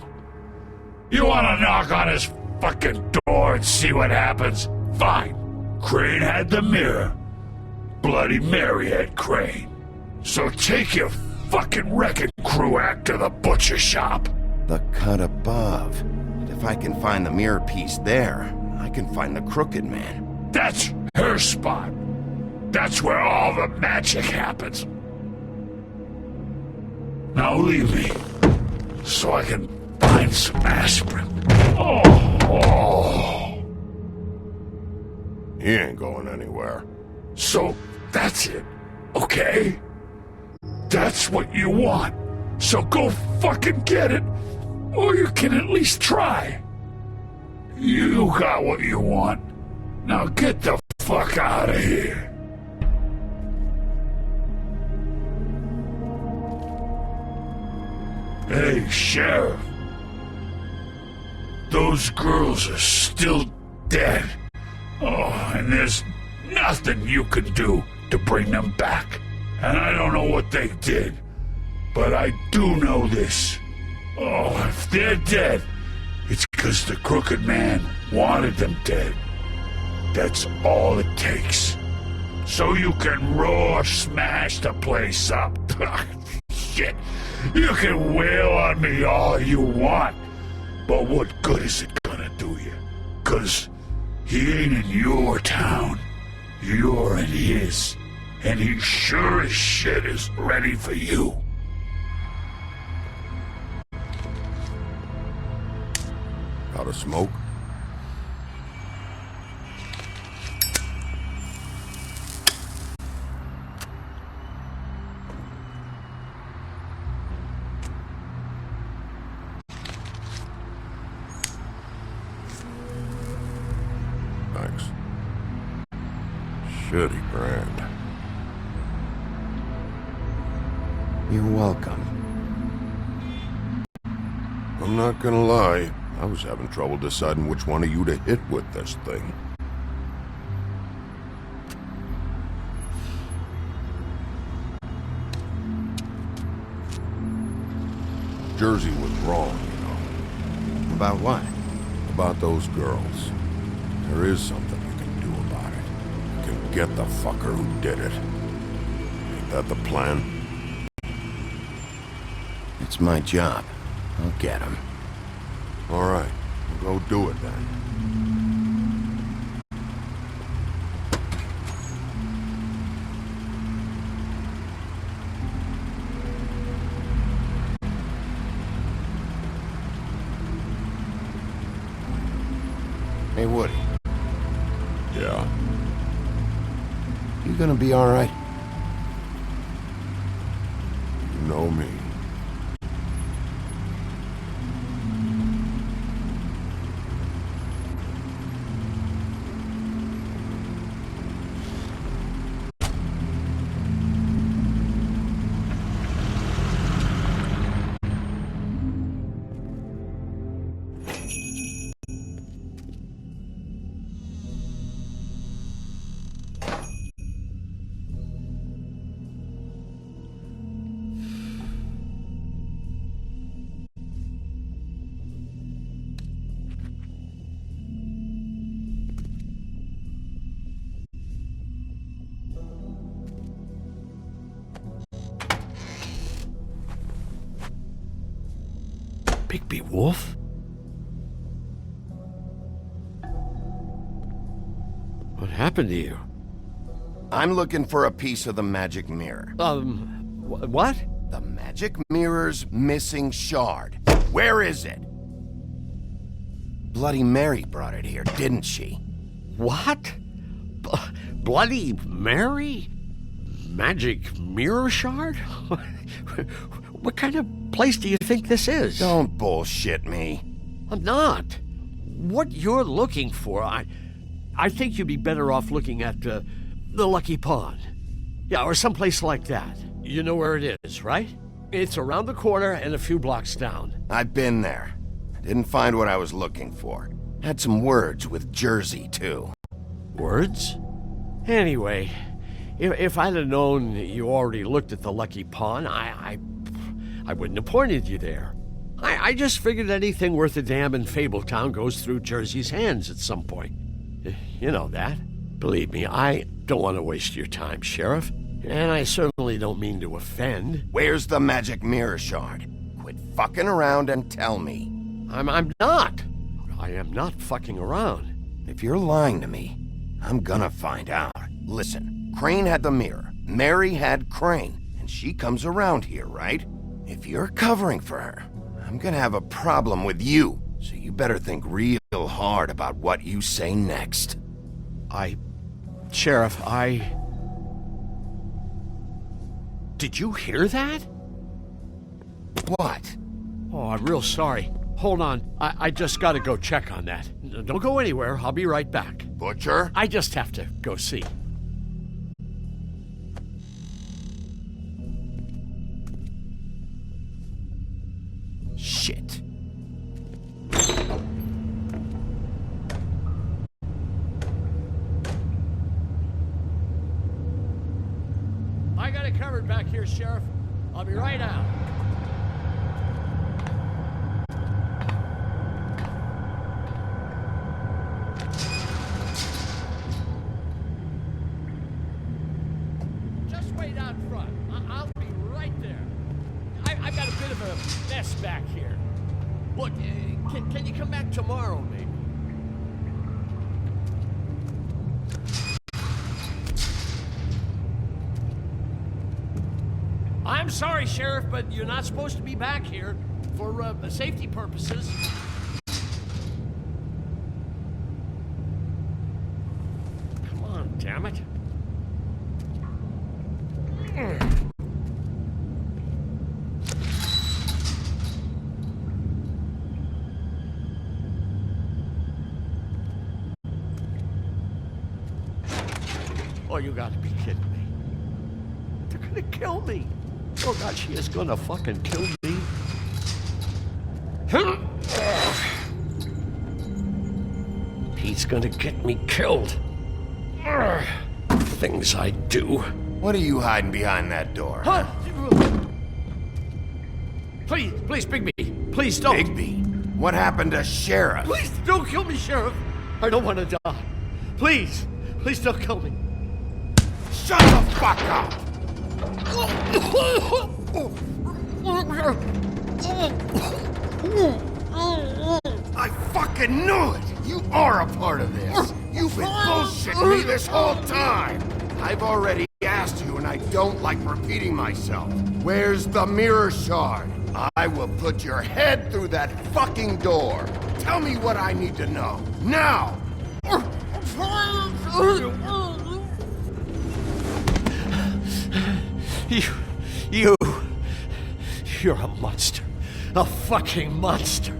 You wanna knock on his fucking door and see what happens? Fine. Crane had the mirror. Bloody Mary had Crane. So take your fucking wrecking crew act to the butcher shop. The cut above. And if I can find the mirror piece there, I can find the Crooked Man. That's her spot. That's where all the magic happens. Now leave me, so I can find some aspirin. Oh. He ain't going anywhere. So that's it, okay? That's what you want. So go fucking get it, or you can at least try. You got what you want. Now get the fuck out of here. Hey, Sheriff. Those girls are still dead. Oh, and there's nothing you can do to bring them back. And I don't know what they did, but I do know this. Oh, if they're dead, it's because the Crooked Man wanted them dead. That's all it takes. So you can roar smash the place up. Shit. You can wail on me all you want, but what good is it gonna do you? 'Cause he ain't in your town. You're in his. And he sure as shit is ready for you. Got a smoke? Thanks. Shitty brand. You're welcome. I'm not gonna lie, I was having trouble deciding which one of you to hit with this thing. Jersey was wrong, you know. About what? About those girls. There is something you can do about it. You can get the fucker who did it. Ain't that the plan? It's my job. I'll get him. All right, we'll go do it then. Hey, Woody. Yeah? You gonna be all right? You know me. Bigby Wolf? What happened to you? I'm looking for a piece of the magic mirror. What? The magic mirror's missing shard. Where is it? Bloody Mary brought it here, didn't she? What? Bloody Mary? Magic mirror shard? What kind of place do you think this is? Don't bullshit me. I'm not. What you're looking for, I think you'd be better off looking at the Lucky Pond. Yeah, or someplace like that. You know where it is, right? It's around the corner and a few blocks down. I've been there. Didn't find what I was looking for. Had some words with Jersey, too. Words? Anyway, if I'd have known you already looked at the Lucky Pond, I wouldn't have pointed you there. I just figured anything worth a damn in Fabletown goes through Jersey's hands at some point. You know that. Believe me, I don't want to waste your time, Sheriff. And I certainly don't mean to offend. Where's the magic mirror shard? Quit fucking around and tell me. I'm not. I am not fucking around. If you're lying to me, I'm gonna find out. Listen, Crane had the mirror. Mary had Crane. And she comes around here, right? If you're covering for her, I'm gonna have a problem with you. So you better think real hard about what you say next. Sheriff, Did you hear that? What? Oh, I'm real sorry. Hold on. I just gotta go check on that. Don't go anywhere. I'll be right back. Butcher? I just have to go see. Shit. I got it covered back here, Sheriff. I'll be right out. Just wait out front. I'll be right there. I've got a bit of a mess back here. Look, can you come back tomorrow, maybe? I'm sorry, Sheriff, but you're not supposed to be back here for safety purposes. Come on, damn it. Oh, you gotta be kidding me. They're gonna kill me. Oh God, she is gonna fucking kill me. He's gonna get me killed. Things I do. What are you hiding behind that door? Huh? Please, Bigby. Please don't. Bigby? What happened to Sheriff? Please don't kill me, Sheriff. I don't want to die. Please don't kill me. Shut the fuck up! I fucking knew it! You are a part of this! You've been bullshitting me this whole time! I've already asked you and I don't like repeating myself. Where's the mirror shard? I will put your head through that fucking door! Tell me what I need to know, now! You're a monster. A fucking monster.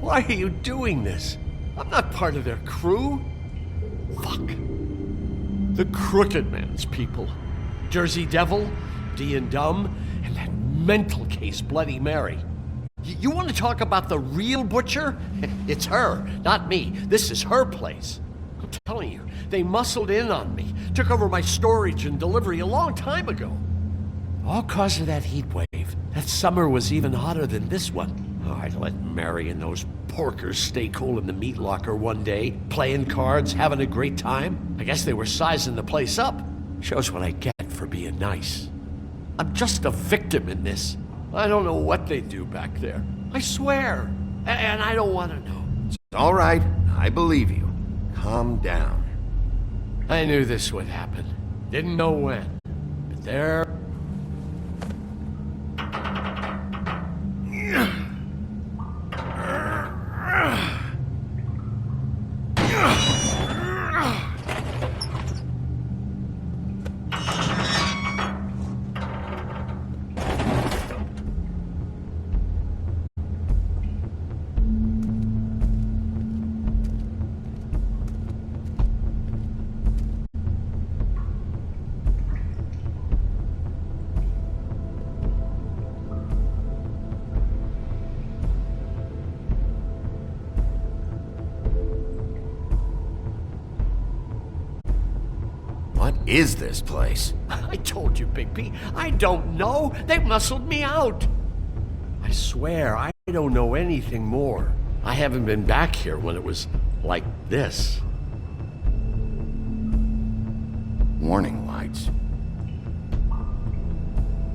Why are you doing this? I'm not part of their crew. Fuck. The Crooked Man's people. Jersey Devil, D and Dumb, and that mental case, Bloody Mary. You want to talk about the real butcher? It's her, not me. This is her place. I'm telling you, they muscled in on me, took over my storage and delivery a long time ago. All cause of that heat wave. That summer was even hotter than this one. Oh, I let Mary and those porkers stay cool in the meat locker one day, playing cards, having a great time. I guess they were sizing the place up. Shows what I get for being nice. I'm just a victim in this. I don't know what they do back there. I swear. And I don't want to know. It's all right. I believe you. Calm down. I knew this would happen. Didn't know when. But there... What is this place? I told you, Bigby. I don't know. They muscled me out. I swear, I don't know anything more. I haven't been back here when it was like this. Warning lights.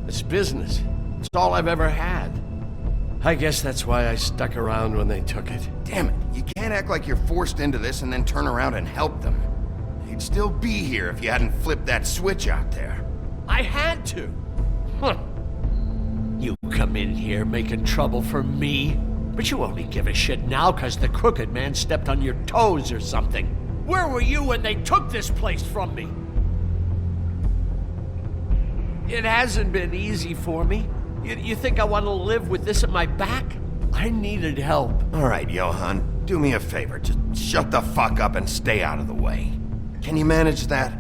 It's business. It's all I've ever had. I guess that's why I stuck around when they took it. Damn it, you can't act like you're forced into this and then turn around and help them. They'd still be here if you hadn't flipped that switch out there. I had to. Huh. You come in here making trouble for me, but you only give a shit now because the Crooked Man stepped on your toes or something. Where were you when they took this place from me? It hasn't been easy for me. You think I want to live with this at my back? I needed help. All right, Johan, do me a favor. Just shut the fuck up and stay out of the way. Can you manage that?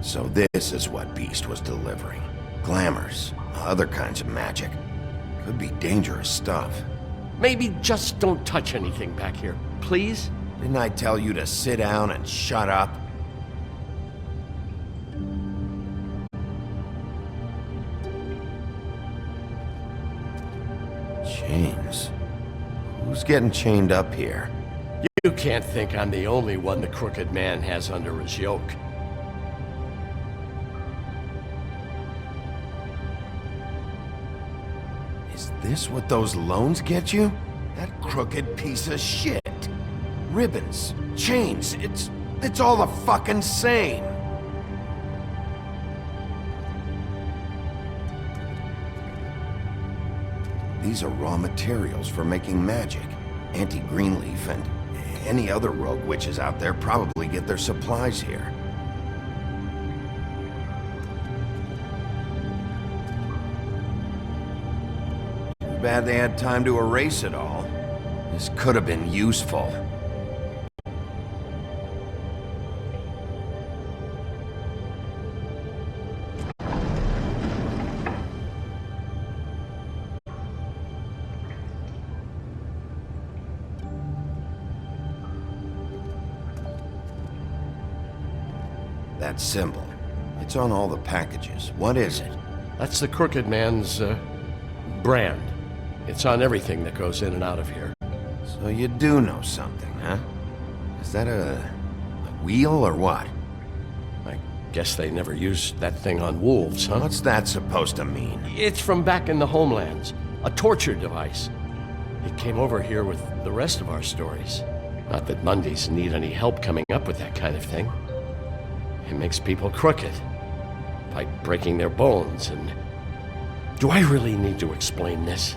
So this is what Beast was delivering. Glamours, other kinds of magic. Could be dangerous stuff. Maybe just don't touch anything back here, please? Didn't I tell you to sit down and shut up? Chains. Who's getting chained up here? You can't think I'm the only one the Crooked Man has under his yoke. Is this what those loans get you? That crooked piece of shit. Ribbons, chains, it's all the fucking same. These are raw materials for making magic. Auntie Greenleaf and any other rogue witches out there probably get their supplies here. Too bad they had time to erase it all. This could have been useful. That symbol. It's on all the packages. What is it? That's the Crooked Man's, brand. It's on everything that goes in and out of here. So you do know something, huh? Is that a wheel or what? I guess they never used that thing on wolves, huh? What's that supposed to mean? It's from back in the homelands. A torture device. It came over here with the rest of our stories. Not that Mondays need any help coming up with that kind of thing. It makes people crooked. By breaking their bones and... Do I really need to explain this?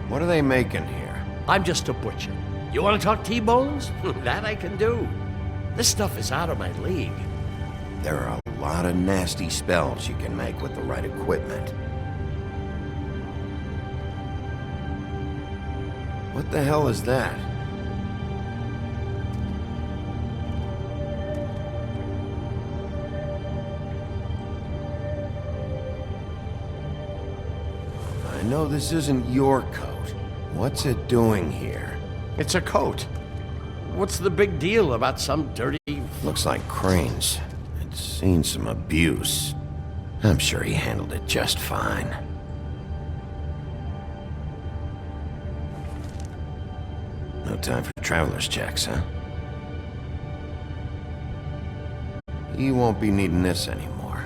What are they making here? I'm just a butcher. You want to talk T-bones? That I can do. This stuff is out of my league. There are a lot of nasty spells you can make with the right equipment. What the hell is that? I know this isn't your coat. What's it doing here? It's a coat. What's the big deal about some dirty... Looks like Crane's. It's seen some abuse. I'm sure he handled it just fine. No time for traveler's checks, huh? You won't be needing this anymore.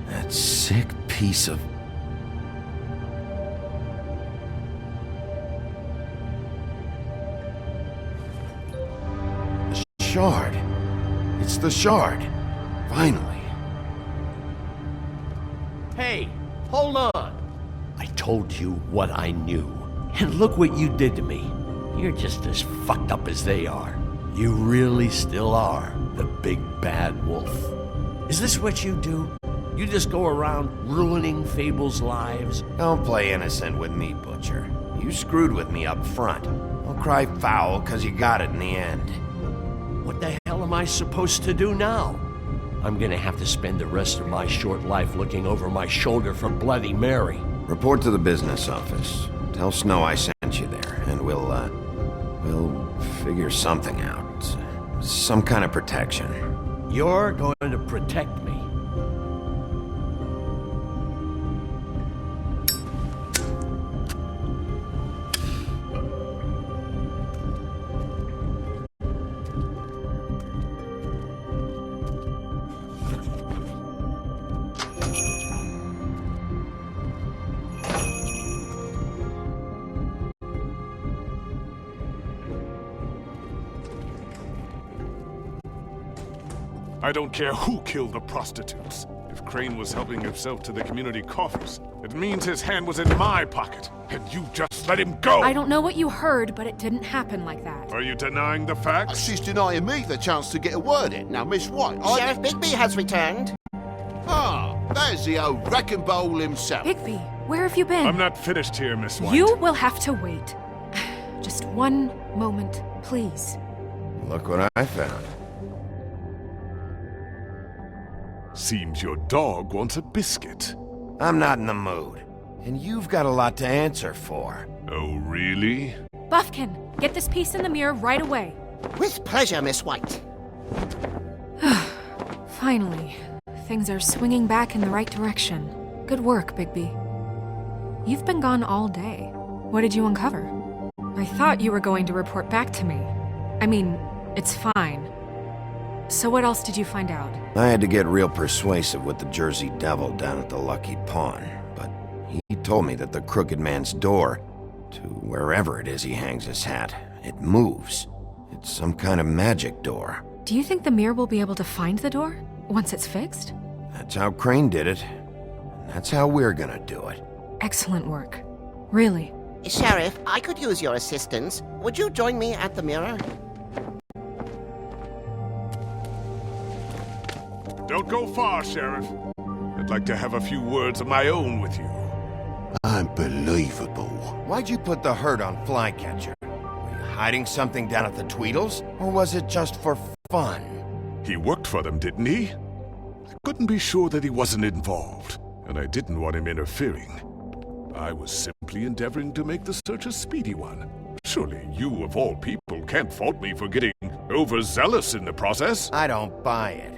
That sick piece of... The shard. It's the shard. Finally. Hey, hold on. I told you what I knew. And look what you did to me. You're just as fucked up as they are. You really still are the big bad wolf. Is this what you do? You just go around ruining Fable's lives? Don't play innocent with me, Butcher. You screwed with me up front. Don't cry foul, 'cause you got it in the end. What the hell am I supposed to do now? I'm gonna have to spend the rest of my short life looking over my shoulder for Bloody Mary. Report to the business office. Tell Snow I sent you there, and we'll figure something out. Some kind of protection. You're going to protect me. I don't care who killed the prostitutes. If Crane was helping himself to the community coffers, it means his hand was in my pocket, and you just let him go! I don't know what you heard, but it didn't happen like that. Are you denying the facts? She's denying me the chance to get a word in. Now, Miss White, Sheriff Bigby has returned. Ah, there's the old wrecking bowl himself. Bigby, where have you been? I'm not finished here, Miss White. You will have to wait. Just one moment, please. Look what I found. Seems your dog wants a biscuit. I'm not in the mood. And you've got a lot to answer for. Oh, really? Buffkin, get this piece in the mirror right away. With pleasure, Miss White. Finally, things are swinging back in the right direction. Good work, Bigby. You've been gone all day. What did you uncover? I thought you were going to report back to me. I mean, it's fine. So what else did you find out? I had to get real persuasive with the Jersey Devil down at the Lucky Pawn, but he told me that the Crooked Man's door, to wherever it is he hangs his hat, it moves. It's some kind of magic door. Do you think the mirror will be able to find the door once it's fixed? That's how Crane did it. And that's how we're gonna do it. Excellent work. Really. Sheriff, I could use your assistance. Would you join me at the mirror? Don't go far, Sheriff. I'd like to have a few words of my own with you. Unbelievable. Why'd you put the hurt on Flycatcher? Were you hiding something down at the Tweedles? Or was it just for fun? He worked for them, didn't he? I couldn't be sure that he wasn't involved, and I didn't want him interfering. I was simply endeavoring to make the search a speedy one. Surely you, of all people, can't fault me for getting overzealous in the process. I don't buy it.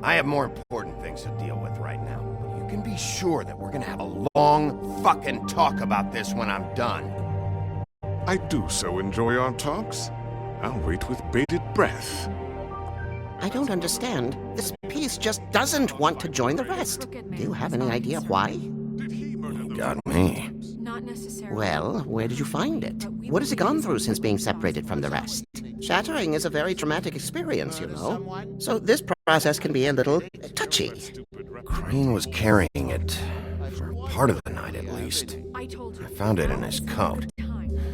I have more important things to deal with right now. But you can be sure that we're gonna have a long fucking talk about this when I'm done. I do so enjoy our talks. I'll wait with bated breath. I don't understand. This piece just doesn't want to join the rest. Do you have any idea why? You got me. Not necessarily. Well, where did you find it? What has it gone through since being separated from the rest? Shattering is a very traumatic experience, you know. So this process can be a little touchy. Crane was carrying it for part of the night at least. I found it in his coat.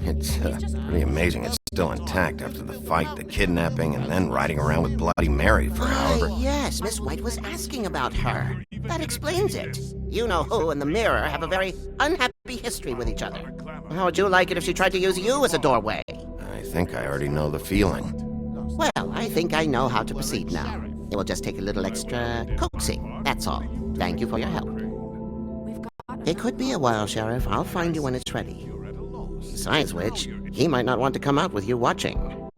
It's pretty amazing it's still intact after the fight, the kidnapping, and then riding around with Bloody Mary for however... Yes, Miss White was asking about her. That explains it. You know who and the mirror have a very unhappy history with each other. How would you like it if she tried to use you as a doorway? I think I already know the feeling. Well, I think I know how to proceed now. It will just take a little extra coaxing, that's all. Thank you for your help. It could be a while, Sheriff. I'll find you when it's ready. Besides which, he might not want to come out with you watching.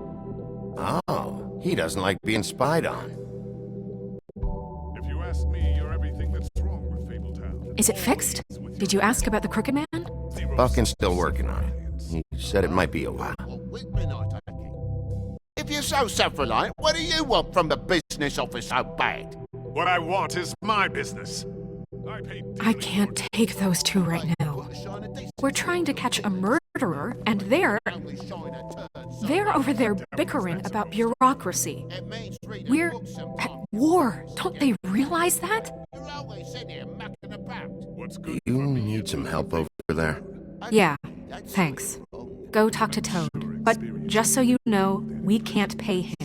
Oh, he doesn't like being spied on. If you ask me, you're everything that's wrong with Fabletown. Is it fixed? Did you ask about the Crooked Man? Buckin's still working on it. He said it might be a while. If you're so self-reliant, what do you want from the business office so bad? What I want is my business. I can't take those two right now. We're trying to catch a murderer, and they're over there bickering about bureaucracy. We're at war. Don't they realize that? Do you need some help over there? Yeah, thanks. Go talk to Toad. But just so you know, we can't pay him.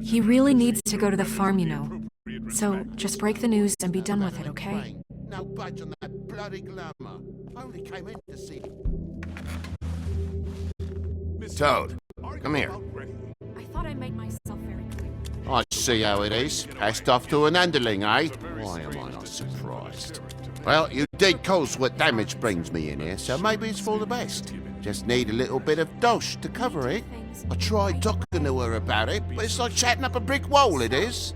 He really needs to go to the farm, you know. So just break the news and be done with it, okay? No budge on that bloody glamour. Only came in to see. Toad, come here. I thought I made myself very clear. I see how it is. Passed off to an underling, eh? Why am I not surprised? Well, you did cause what damage brings me in here, so maybe it's for the best. Just need a little bit of dosh to cover it. I tried talking to her about it, but it's like chatting up a brick wall, it is.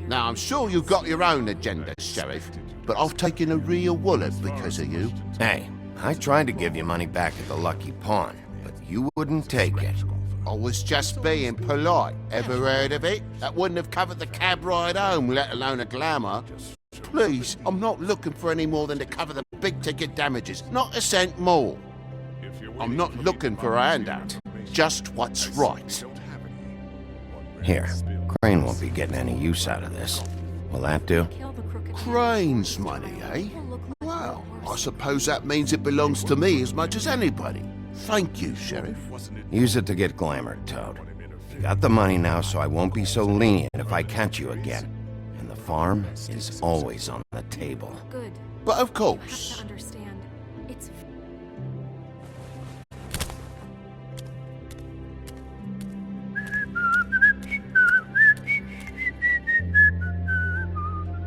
Now, I'm sure you've got your own agenda, Sheriff, but I've taken a real wallet because of you. Hey, I tried to give you money back at the Lucky Pawn, but you wouldn't take it. I was just being polite. Ever heard of it? That wouldn't have covered the cab ride home, let alone a glamour. Please, I'm not looking for any more than to cover the big-ticket damages. Not a cent more. I'm not looking for a handout. Just what's right. Here, Crane won't be getting any use out of this. Will that do? Crane's money, eh? Well, I suppose that means it belongs to me as much as anybody. Thank you, Sheriff. Use it to get glamored, Toad. You got the money now, so I won't be so lenient if I catch you again. And the farm is always on the table. Good. But of course. You have to understand. It's...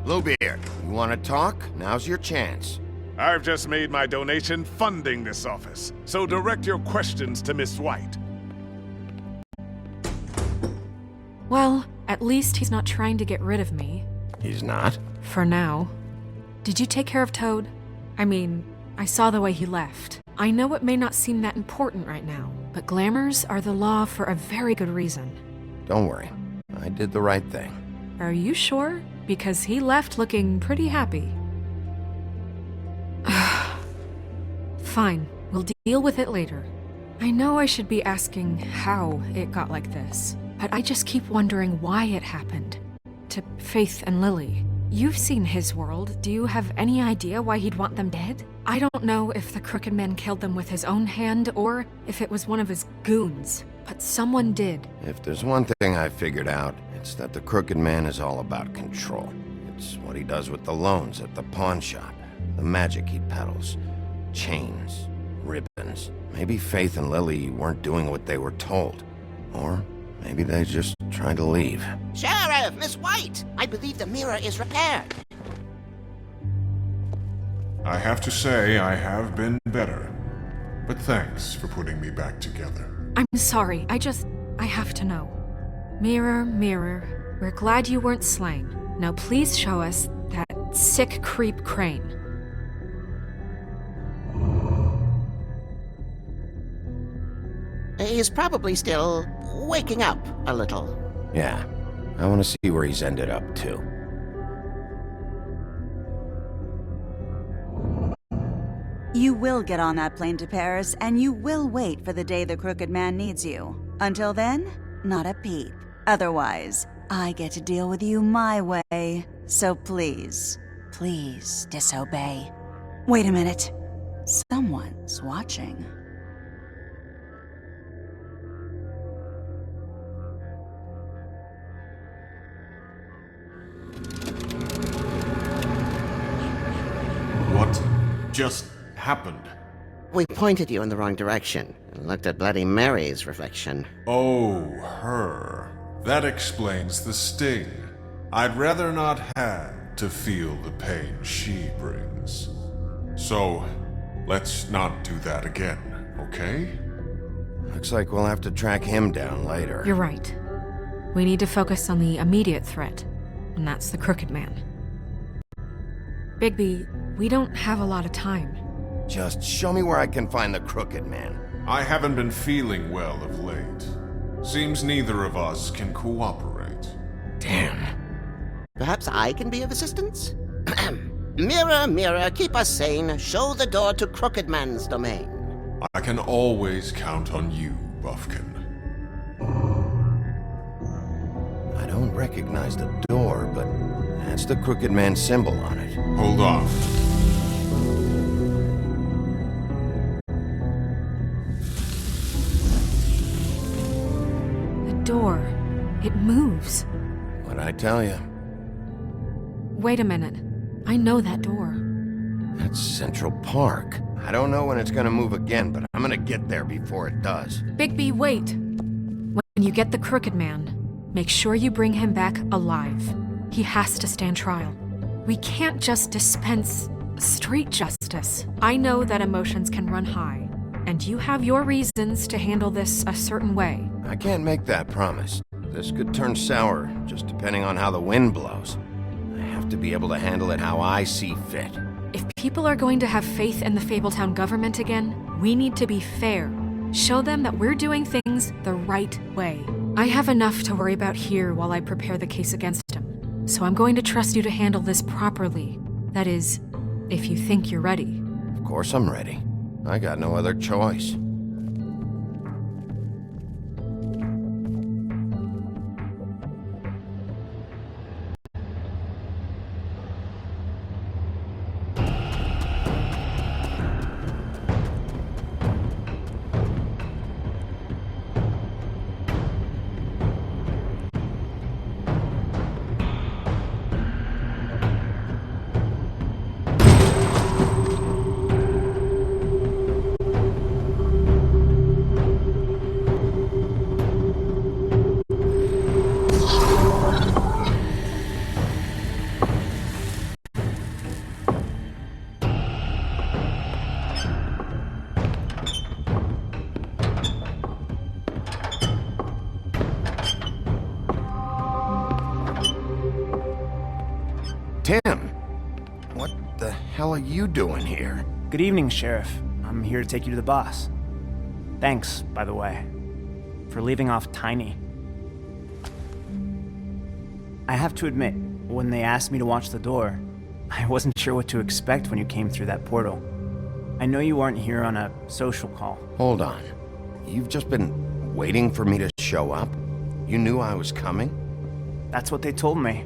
Bluebeard, you want to talk? Now's your chance. I've just made my donation funding this office, so direct your questions to Miss White. Well, at least he's not trying to get rid of me. He's not? For now. Did you take care of Toad? I mean, I saw the way he left. I know it may not seem that important right now, but glamours are the law for a very good reason. Don't worry. I did the right thing. Are you sure? Because he left looking pretty happy. Fine, we'll deal with it later. I know I should be asking how it got like this, but I just keep wondering why it happened. To Faith and Lily. You've seen his world. Do you have any idea why he'd want them dead? I don't know if the Crooked Man killed them with his own hand or if it was one of his goons, but someone did. If there's one thing I figured out, it's that the Crooked Man is all about control. It's what he does with the loans at the pawn shop, the magic he peddles, chains, ribbons. Maybe Faith and Lily weren't doing what they were told. Or maybe they just tried to leave. Sheriff, Miss White! I believe the mirror is repaired. I have to say I have been better. But thanks for putting me back together. I'm sorry, I have to know. Mirror, mirror, we're glad you weren't slain. Now please show us that sick creep Crane. He's probably still waking up a little. Yeah, I want to see where he's ended up, too. You will get on that plane to Paris, and you will wait for the day the Crooked Man needs you. Until then, not a peep. Otherwise, I get to deal with you my way. So please, please disobey. Wait a minute. Someone's watching. What just happened? We pointed you in the wrong direction and looked at Bloody Mary's reflection. Oh, her. That explains the sting. I'd rather not have to feel the pain she brings. So, let's not do that again, okay? Looks like we'll have to track him down later. You're right. We need to focus on the immediate threat, and that's the Crooked Man. Bigby, we don't have a lot of time. Just show me where I can find the Crooked Man. I haven't been feeling well of late. Seems neither of us can cooperate. Damn. Perhaps I can be of assistance? Mirror, mirror, keep us sane. Show the door to Crooked Man's domain. I can always count on you, Buffkin. I don't recognize the door, but that's the Crooked Man symbol on it. Hold on. The door. It moves. What'd I tell you? Wait a minute. I know that door. That's Central Park. I don't know when it's gonna move again, but I'm gonna get there before it does. Bigby, wait! When you get the Crooked Man, make sure you bring him back alive. He has to stand trial. We can't just dispense street justice. I know that emotions can run high, and you have your reasons to handle this a certain way. I can't make that promise. This could turn sour, just depending on how the wind blows. I have to be able to handle it how I see fit. If people are going to have faith in the Fabletown government again, we need to be fair. Show them that we're doing things the right way. I have enough to worry about here while I prepare the case against him. So I'm going to trust you to handle this properly. That is, if you think you're ready. Of course I'm ready. I got no other choice. Tim! What the hell are you doing here? Good evening, Sheriff. I'm here to take you to the boss. Thanks, by the way, for leaving off Tiny. I have to admit, when they asked me to watch the door, I wasn't sure what to expect when you came through that portal. I know you aren't here on a social call. Hold on. You've just been waiting for me to show up? You knew I was coming? That's what they told me.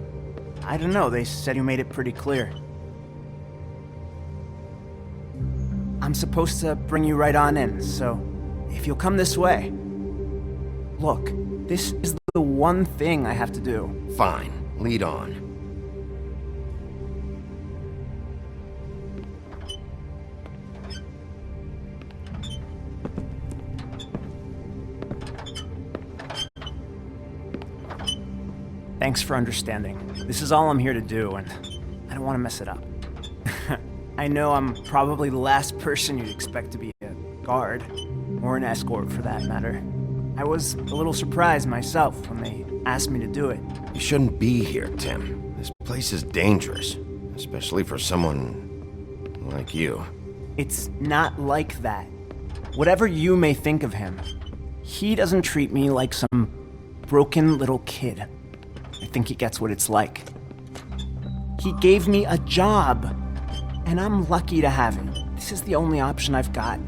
I don't know, they said you made it pretty clear. I'm supposed to bring you right on in, so if you'll come this way. Look, this is the one thing I have to do. Fine, lead on. Thanks for understanding. This is all I'm here to do, and I don't want to mess it up. I know I'm probably the last person you'd expect to be a guard, or an escort for that matter. I was a little surprised myself when they asked me to do it. You shouldn't be here, Tim. This place is dangerous, especially for someone like you. It's not like that. Whatever you may think of him, he doesn't treat me like some broken little kid. I think he gets what it's like. He gave me a job, and I'm lucky to have him. This is the only option I've got.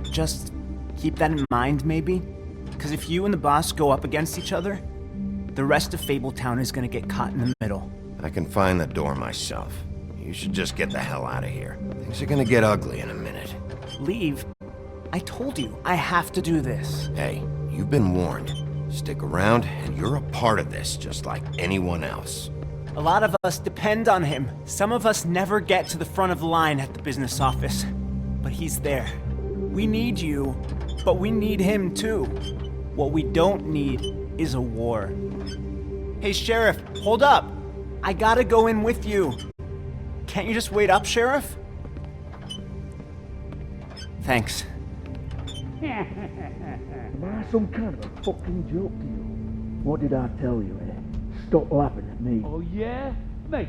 Just keep that in mind, maybe? Because if you and the boss go up against each other, the rest of Fabletown is gonna get caught in the middle. I can find the door myself. You should just get the hell out of here. Things are gonna get ugly in a minute. Leave? I told you, I have to do this. Hey, you've been warned. Stick around, and you're a part of this, just like anyone else. A lot of us depend on him. Some of us never get to the front of the line at the business office. But he's there. We need you, but we need him too. What we don't need is a war. Hey, Sheriff, hold up. I gotta go in with you. Can't you just wait up, Sheriff? Thanks. Am I some kind of a fucking joke to you? What did I tell you, eh? Stop laughing at me. Oh, yeah? Mate,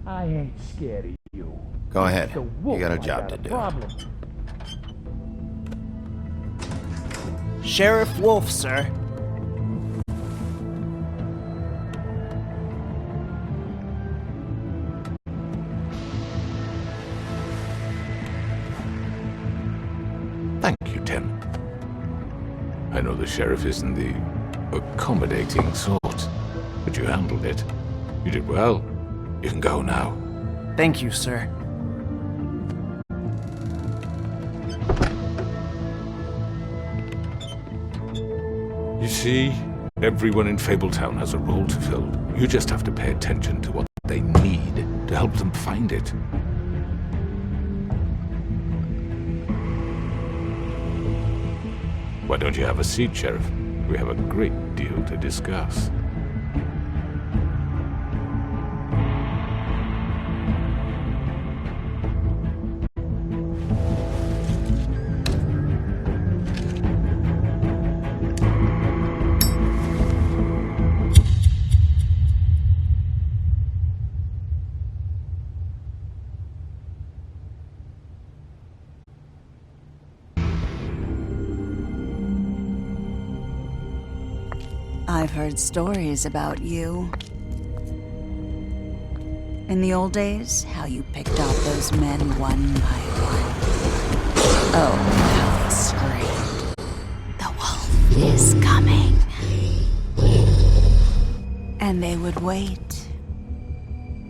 I ain't scared of you. Go ahead. The You wolf, got a I job to do. problem. Sheriff Wolf, sir. Thank you, Tim. I know the sheriff isn't the accommodating sort, but you handled it. You did well. You can go now. Thank you, sir. You see, everyone in Fabletown has a role to fill. You just have to pay attention to what they need to help them find it. Why don't you have a seat, Sheriff? We have a great deal to discuss. I've heard stories about you. In the old days, how you picked off those men one by one. Oh, how they screamed. The wolf is coming. And they would wait,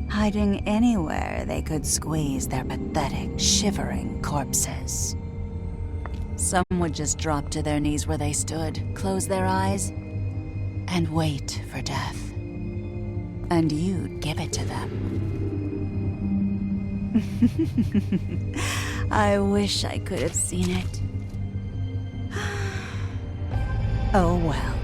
hiding anywhere they could squeeze their pathetic, shivering corpses. Some would just drop to their knees where they stood, close their eyes, and wait for death. And you'd give it to them. I wish I could have seen it. Oh well.